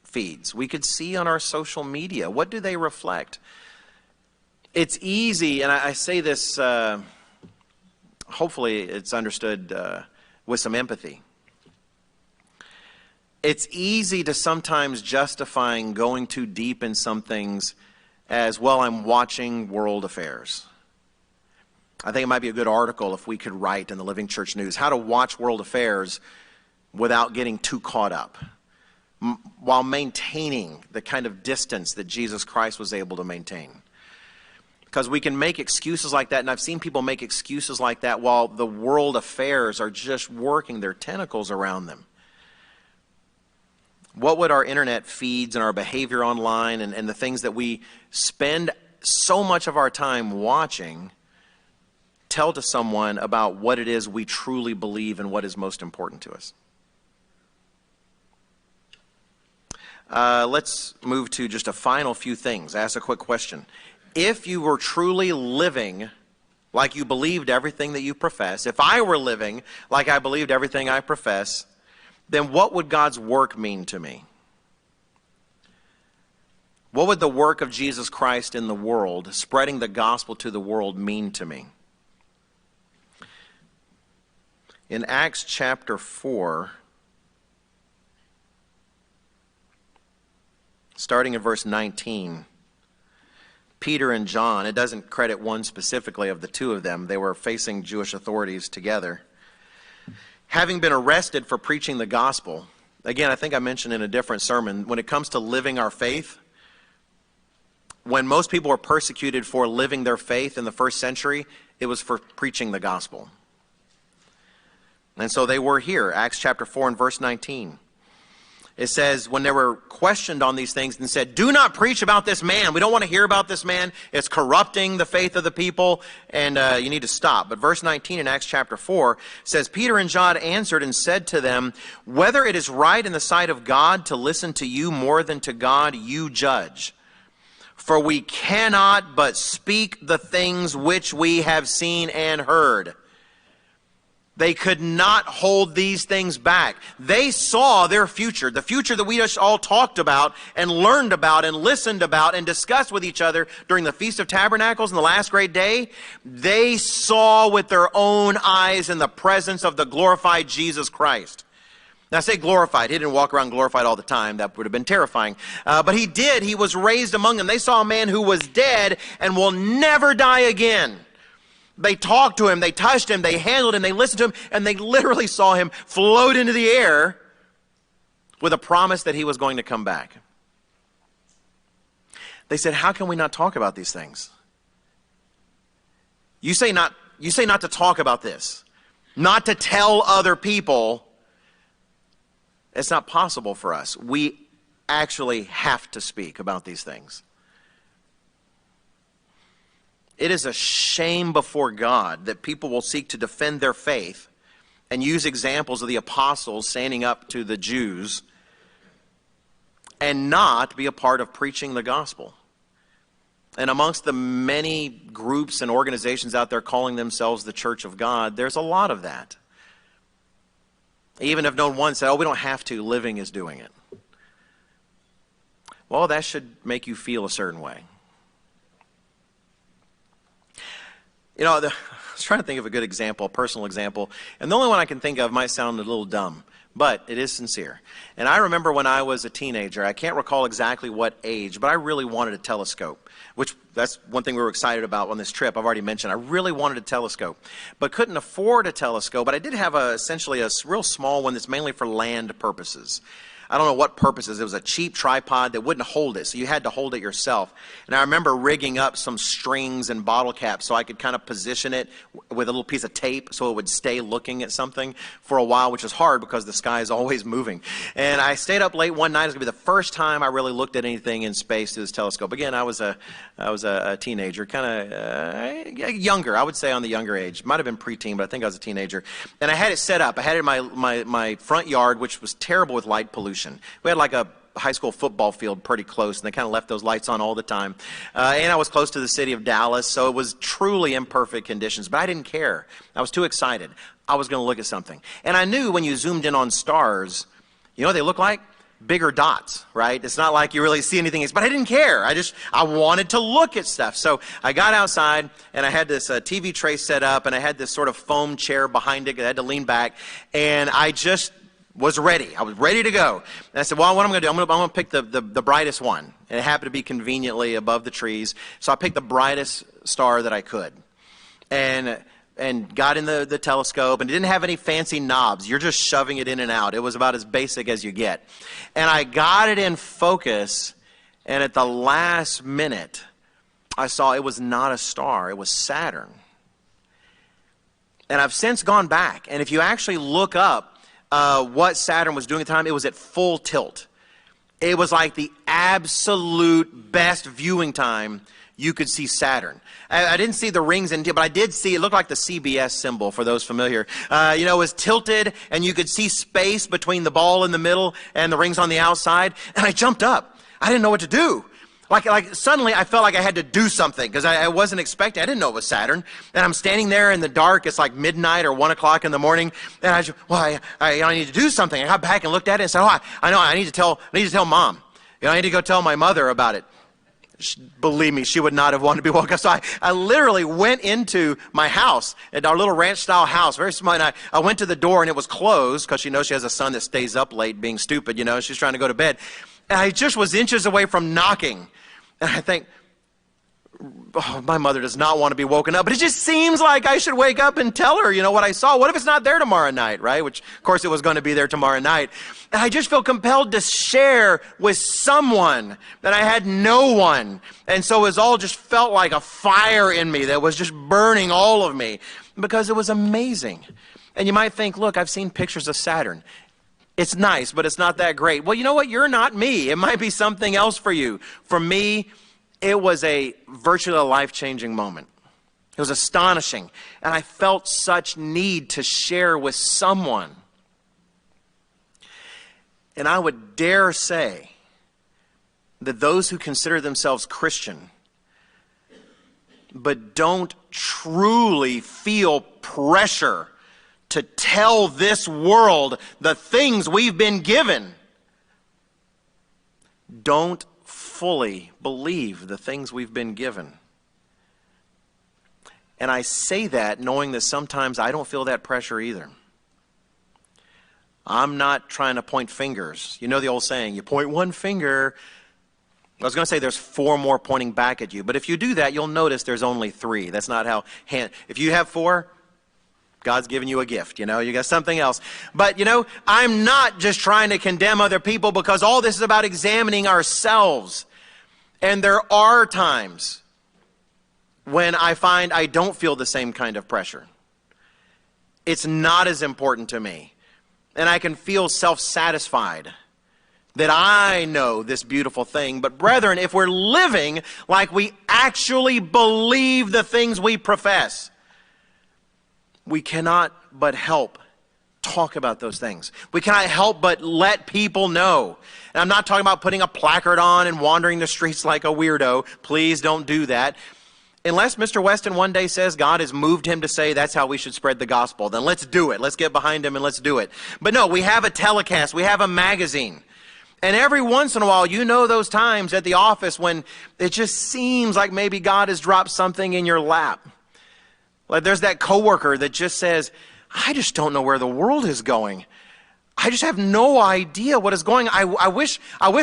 feeds. We could see on our social media. What do they reflect? It's easy, and I say this, hopefully it's understood with some empathy. It's easy to sometimes justifying going too deep in some things as, well, I'm watching world affairs. I think it might be a good article if we could write in the Living Church News, how to watch world affairs without getting too caught up, while maintaining the kind of distance that Jesus Christ was able to maintain. Because we can make excuses like that, and I've seen people make excuses like that while the world affairs are just working their tentacles around them. What would our internet feeds and our behavior online and the things that we spend so much of our time watching tell to someone about what it is we truly believe and what is most important to us? Let's move to just a final few things. Ask a quick question. If you were truly living like you believed everything that you profess, if I were living like I believed everything I profess, then what would God's work mean to me? What would the work of Jesus Christ in the world, spreading the gospel to the world, mean to me? In Acts chapter 4, starting in verse 19, Peter and John, it doesn't credit one specifically of the two of them. They were facing Jewish authorities together. Having been arrested for preaching the gospel, again, I think I mentioned in a different sermon, when it comes to living our faith, when most people were persecuted for living their faith in the first century, it was for preaching the gospel. And so they were here, Acts chapter 4 and verse 19. It says, when they were questioned on these things and said, do not preach about this man. We don't want to hear about this man. It's corrupting the faith of the people, and you need to stop. But verse 19 in Acts chapter 4 says, Peter and John answered and said to them, whether it is right in the sight of God to listen to you more than to God, you judge. For we cannot but speak the things which we have seen and heard. They could not hold these things back. They saw their future, the future that we just all talked about and learned about and listened about and discussed with each other during the Feast of Tabernacles and the last great day. They saw with their own eyes in the presence of the glorified Jesus Christ. Now I say glorified. He didn't walk around glorified all the time. That would have been terrifying. But he did. He was raised among them. They saw a man who was dead and will never die again. They talked to him, they touched him, they handled him, they listened to him, and they literally saw him float into the air with a promise that he was going to come back. They said, how can we not talk about these things? You say not to talk about this, not to tell other people. It's not possible for us. We actually have to speak about these things. It is a shame before God that people will seek to defend their faith and use examples of the apostles standing up to the Jews and not be a part of preaching the gospel. And amongst the many groups and organizations out there calling themselves the Church of God, there's a lot of that. Even if no one said, oh, we don't have to, living is doing it. Well, that should make you feel a certain way. You know, I was trying to think of a good example, a personal example, and the only one I can think of might sound a little dumb, but it is sincere. And I remember when I was a teenager, I can't recall exactly what age, but I really wanted a telescope, which that's one thing we were excited about on this trip. I've already mentioned I really wanted a telescope, but couldn't afford a telescope. But I did have essentially a real small one that's mainly for land purposes. I don't know what purposes. It was a cheap tripod that wouldn't hold it, so you had to hold it yourself. And I remember rigging up some strings and bottle caps so I could kind of position it with a little piece of tape so it would stay looking at something for a while, which is hard because the sky is always moving. And I stayed up late one night. It was going to be the first time I really looked at anything in space through this telescope. Again, I was a teenager, kind of younger, I would say on the younger age. Might have been preteen, but I think I was a teenager. And I had it set up. I had it in my front yard, which was terrible with light pollution. We had like a high school football field pretty close, and they kind of left those lights on all the time. And I was close to the city of Dallas, so it was truly imperfect conditions. But I didn't care. I was too excited. I was going to look at something. And I knew when you zoomed in on stars, you know what they look like? Bigger dots, right? It's not like you really see anything. But I didn't care. I wanted to look at stuff. So I got outside, and I had this TV tray set up, and I had this sort of foam chair behind it. I had to lean back, and I just was ready. I was ready to go. And I said, well, what I'm going to do, I'm going to pick the brightest one. And it happened to be conveniently above the trees. So I picked the brightest star that I could. And got in the telescope, and it didn't have any fancy knobs. You're just shoving it in and out. It was about as basic as you get. And I got it in focus, and at the last minute, I saw it was not a star. It was Saturn. And I've since gone back, and if you actually look up what Saturn was doing at the time, it was at full tilt. It was like the absolute best viewing time you could see Saturn. I didn't see the rings, but I did see, it looked like the CBS symbol, for those familiar. It was tilted, and you could see space between the ball in the middle and the rings on the outside. And I jumped up. I didn't know what to do. Like suddenly I felt like I had to do something because I wasn't expecting. I didn't know it was Saturn. And I'm standing there in the dark. It's like midnight or 1 o'clock in the morning. And I need to do something. I got back and looked at it and said, I know, I need to tell Mom. I need to go tell my mother about it. Believe me, she would not have wanted to be woke up. So I literally went into my house, at our little ranch-style house, very small. And I went to the door, and it was closed because she knows she has a son that stays up late being stupid. She's trying to go to bed. And I just was inches away from knocking. And I think, my mother does not want to be woken up. But it just seems like I should wake up and tell her, what I saw. What if it's not there tomorrow night, right? Which, of course, it was going to be there tomorrow night. And I just feel compelled to share with someone that I had no one. And so it all just felt like a fire in me that was just burning all of me because it was amazing. And you might think, look, I've seen pictures of Saturn. It's nice, but it's not that great. Well, you know what? You're not me. It might be something else for you. For me, it was a virtually life-changing moment. It was astonishing. And I felt such need to share with someone. And I would dare say that those who consider themselves Christian but don't truly feel pressure to tell this world the things we've been given don't fully believe the things we've been given. And I say that knowing that sometimes I don't feel that pressure either. I'm not trying to point fingers. You know the old saying, you point one finger. I was going to say there's 4 more pointing back at you. But if you do that, you'll notice there's only 3. That's not how if you have 4, God's given you a gift, you got something else. But, I'm not just trying to condemn other people because all this is about examining ourselves. And there are times when I find I don't feel the same kind of pressure. It's not as important to me. And I can feel self-satisfied that I know this beautiful thing. But brethren, if we're living like we actually believe the things we profess, we cannot but help talk about those things. We cannot help but let people know. And I'm not talking about putting a placard on and wandering the streets like a weirdo. Please don't do that. Unless Mr. Weston one day says God has moved him to say that's how we should spread the gospel, then let's do it. Let's get behind him and let's do it. But no, we have a telecast. We have a magazine. And every once in a while, those times at the office when it just seems like maybe God has dropped something in your lap. Like there's that coworker that just says, I just don't know where the world is going. I just have no idea what is going on. I wish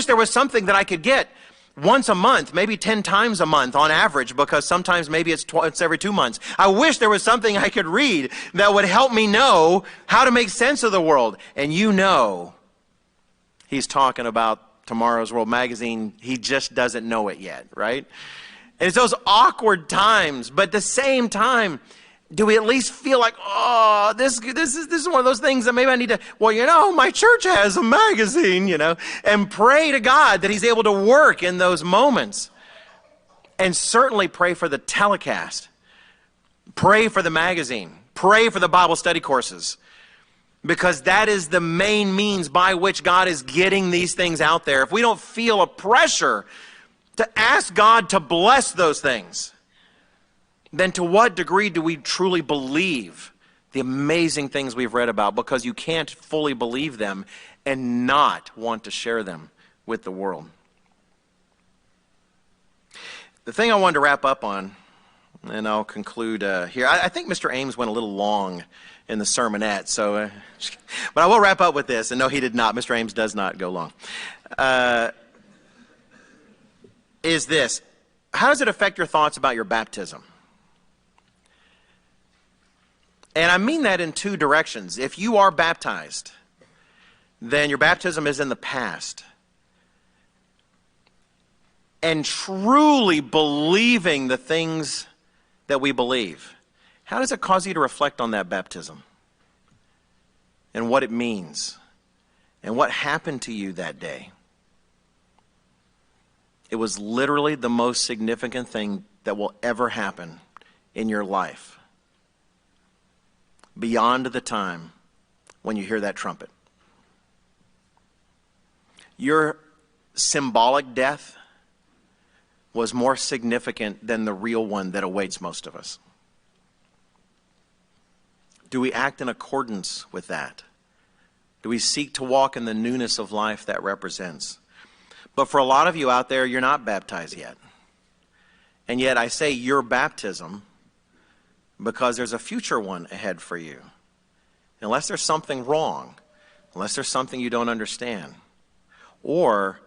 there was something that I could get once a month, maybe 10 times a month on average, because sometimes maybe it's every 2 months. I wish there was something I could read that would help me know how to make sense of the world. And he's talking about Tomorrow's World magazine. He just doesn't know it yet, right? And it's those awkward times, but at the same time, do we at least feel like, this is one of those things that maybe I need to, my church has a magazine, and pray to God that he's able to work in those moments. And certainly pray for the telecast. Pray for the magazine. Pray for the Bible study courses. Because that is the main means by which God is getting these things out there. If we don't feel a pressure to ask God to bless those things, then to what degree do we truly believe the amazing things we've read about? Because you can't fully believe them and not want to share them with the world. The thing I wanted to wrap up on And I'll conclude here. I think Mr. Ames went a little long in the sermonette, so, but I will wrap up with this. And no, he did not. Mr. Ames does not go long. Is this, how does it affect your thoughts about your baptism? And I mean that in two directions. If you are baptized, then your baptism is in the past. And truly believing the things that we believe, how does it cause you to reflect on that baptism? And what it means? And what happened to you that day? It was literally the most significant thing that will ever happen in your life. Beyond the time when you hear that trumpet. Your symbolic death was more significant than the real one that awaits most of us. Do we act in accordance with that? Do we seek to walk in the newness of life that represents? But for a lot of you out there, you're not baptized yet. And yet I say your baptism because there's a future one ahead for you. Unless there's something wrong, unless there's something you don't understand, or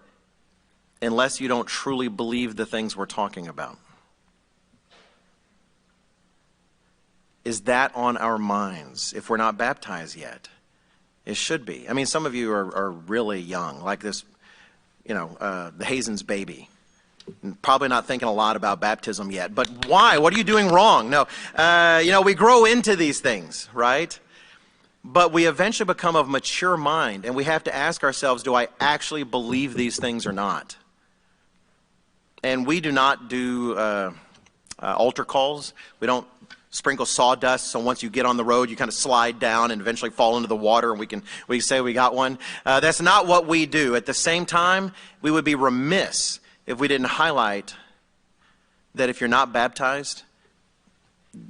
unless you don't truly believe the things we're talking about. Is that on our minds if we're not baptized yet? It should be. I mean, some of you are really young, like this, the Hazen's baby. Probably not thinking a lot about baptism yet. But why? What are you doing wrong? No. We grow into these things, right? But we eventually become of mature mind, and we have to ask ourselves, do I actually believe these things or not? And we do not do altar calls. We don't sprinkle sawdust, so once you get on the road, you kind of slide down and eventually fall into the water, and we can say we got one. That's not what we do. At the same time, we would be remiss if we didn't highlight that if you're not baptized,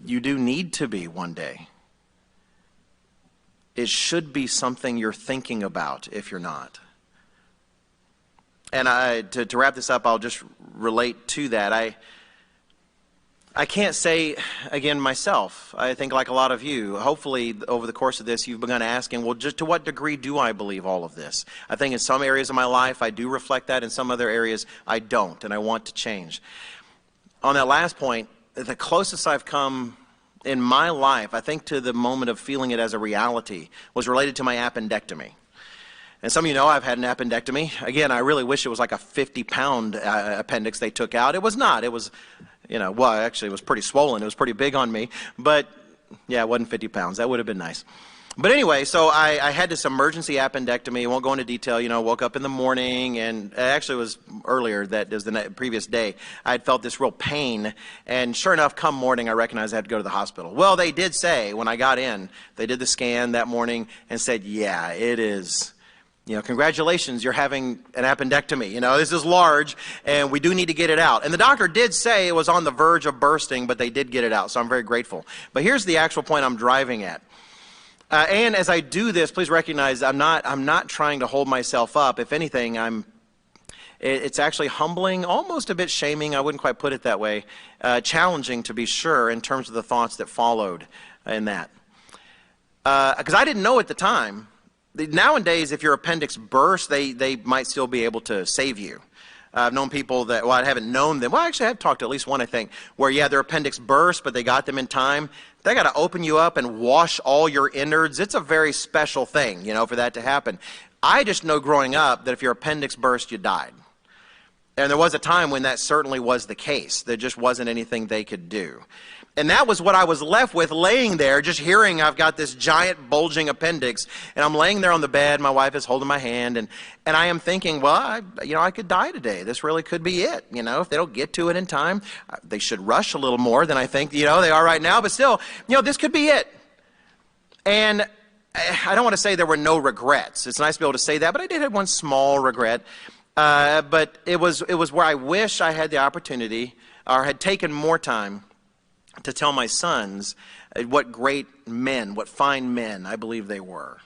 you do need to be one day. It should be something you're thinking about if you're not. And to wrap this up, I'll just relate to that. I can't say, again, myself, I think like a lot of you, hopefully over the course of this, you've begun asking, well, just to what degree do I believe all of this? I think in some areas of my life, I do reflect that. In some other areas, I don't, and I want to change. On that last point, the closest I've come in my life, I think to the moment of feeling it as a reality, was related to my appendectomy. And some of you know I've had an appendectomy. Again, I really wish it was like a 50-pound appendix they took out. It was not. It was, actually it was pretty swollen. It was pretty big on me. But, yeah, it wasn't 50 pounds. That would have been nice. But anyway, so I had this emergency appendectomy. I won't go into detail. Woke up in the morning, and actually it was earlier, that was the previous day. I had felt this real pain, and sure enough, come morning, I recognized I had to go to the hospital. Well, they did say, when I got in, they did the scan that morning and said, yeah, it is, congratulations, you're having an appendectomy. This is large, and we do need to get it out. And the doctor did say it was on the verge of bursting, but they did get it out, so I'm very grateful. But here's the actual point I'm driving at. And as I do this, please recognize I'm not trying to hold myself up. If anything, it's actually humbling, almost a bit shaming. I wouldn't quite put it that way. Challenging, to be sure, in terms of the thoughts that followed in that. Because I didn't know at the time. Nowadays, if your appendix bursts, they might still be able to save you. I've known people that, I haven't known them. Well, actually, I've talked to at least one, I think, where, their appendix burst, but they got them in time. They got to open you up and wash all your innards. It's a very special thing, for that to happen. I just know growing up that if your appendix burst, you died. And there was a time when that certainly was the case. There just wasn't anything they could do. And that was what I was left with, laying there, just hearing I've got this giant bulging appendix, and I'm laying there on the bed, my wife is holding my hand, and I am thinking, well, I could die today. This really could be it. If they don't get to it in time, they should rush a little more than I think, they are right now, but still, this could be it. And I don't want to say there were no regrets. It's nice to be able to say that, but I did have one small regret. But it was where I wish I had the opportunity, or had taken more time to tell my sons what great men, what fine men I believe they were.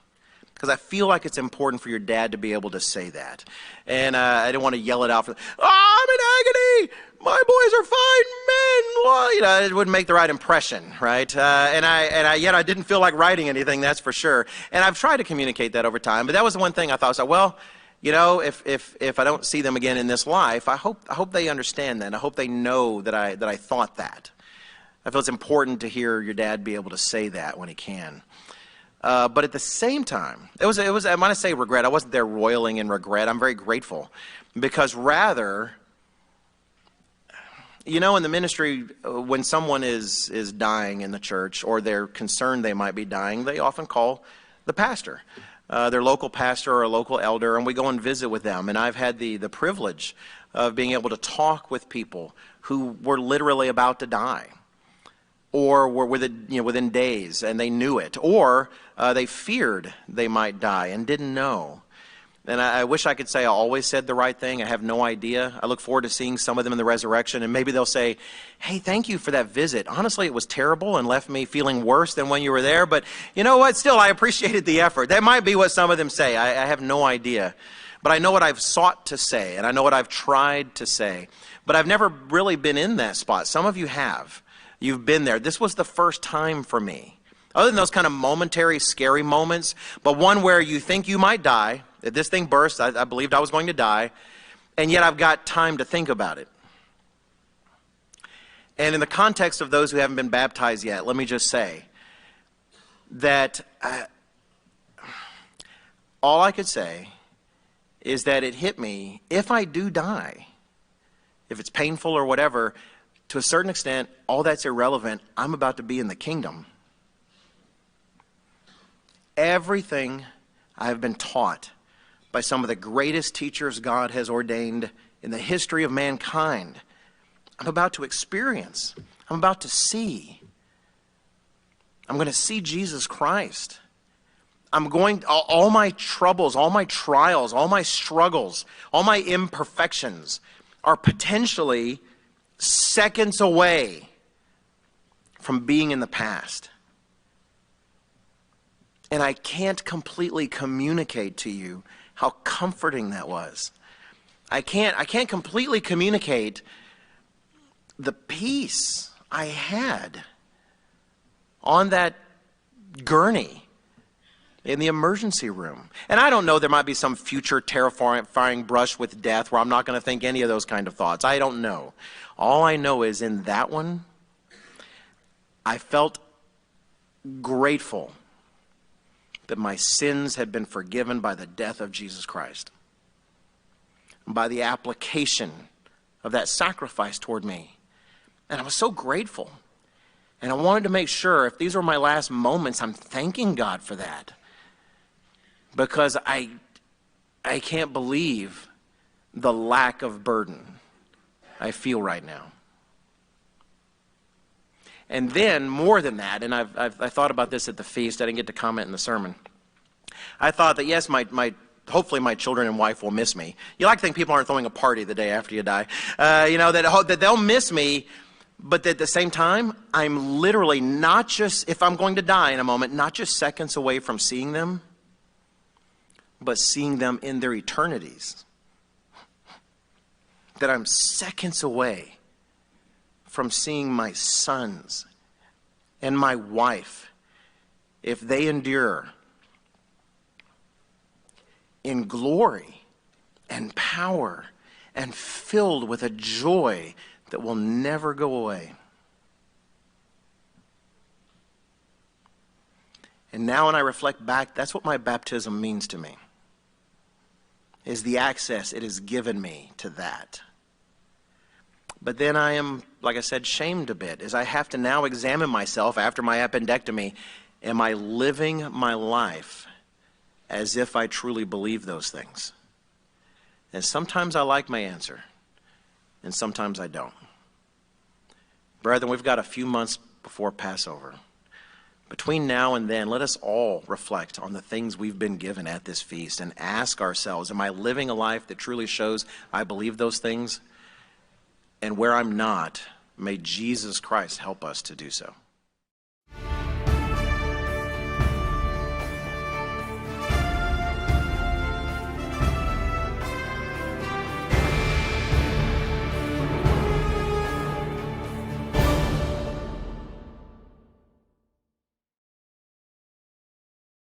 Because I feel like it's important for your dad to be able to say that. And I didn't want to yell it out. I'm in agony! My boys are fine men! Well, it wouldn't make the right impression, right? Yet I didn't feel like writing anything, that's for sure. And I've tried to communicate that over time. But that was the one thing I thought, was like, well, if I don't see them again in this life, I hope they understand that. I hope they know that I thought that. I feel it's important to hear your dad be able to say that when he can. But at the same time, it was I want to say regret. I wasn't there roiling in regret. I'm very grateful, because rather, in the ministry, when someone is dying in the church, or they're concerned they might be dying, they often call the pastor, their local pastor or a local elder, and we go and visit with them. And I've had the privilege of being able to talk with people who were literally about to die, or were within days, and they knew it, or they feared they might die and didn't know. And I wish I could say I always said the right thing. I have no idea. I look forward to seeing some of them in the resurrection, and maybe they'll say, hey, thank you for that visit. Honestly, it was terrible and left me feeling worse than when you were there, but you know what? Still, I appreciated the effort. That might be what some of them say. I have no idea. But I know what I've sought to say, and I know what I've tried to say. But I've never really been in that spot. Some of you have. You've been there. This was the first time for me. Other than those kind of momentary, scary moments, but one where you think you might die, that this thing burst, I believed I was going to die, and yet I've got time to think about it. And in the context of those who haven't been baptized yet, let me just say that all I could say is that it hit me, if I do die, if it's painful or whatever, to a certain extent, all that's irrelevant. I'm about to be in the kingdom. Everything I have been taught by some of the greatest teachers God has ordained in the history of mankind, I'm about to experience. I'm about to see. I'm going to see Jesus Christ. All my troubles, all my trials, all my struggles, all my imperfections are potentially seconds away from being in the past. And I can't completely communicate to you how comforting that was. I can't completely communicate the peace I had on that gurney in the emergency room. And I don't know, there might be some future terrifying brush with death where I'm not going to think any of those kind of thoughts. I don't know. All I know is in that one, I felt grateful that my sins had been forgiven by the death of Jesus Christ, by the application of that sacrifice toward me. And I was so grateful. And I wanted to make sure, if these were my last moments, I'm thanking God for that. Because I can't believe the lack of burden I feel right now. And then, more than that, and I thought about this at the feast, I didn't get to comment in the sermon. I thought that, yes, hopefully my children and wife will miss me. You like to think people aren't throwing a party the day after you die. That they'll miss me, but at the same time, I'm literally not just, if I'm going to die in a moment, not just seconds away from seeing them, but seeing them in their eternities. That I'm seconds away from seeing my sons and my wife, if they endure in glory and power and filled with a joy that will never go away. And now when I reflect back, that's what my baptism means to me, is the access it has given me to that. But then I am, like I said, shamed a bit, as I have to now examine myself after my appendectomy. Am I living my life as if I truly believe those things? And sometimes I like my answer, and sometimes I don't. Brethren, we've got a few months before Passover. Between now and then, let us all reflect on the things we've been given at this feast and ask ourselves, am I living a life that truly shows I believe those things? And where I'm not, may Jesus Christ help us to do so.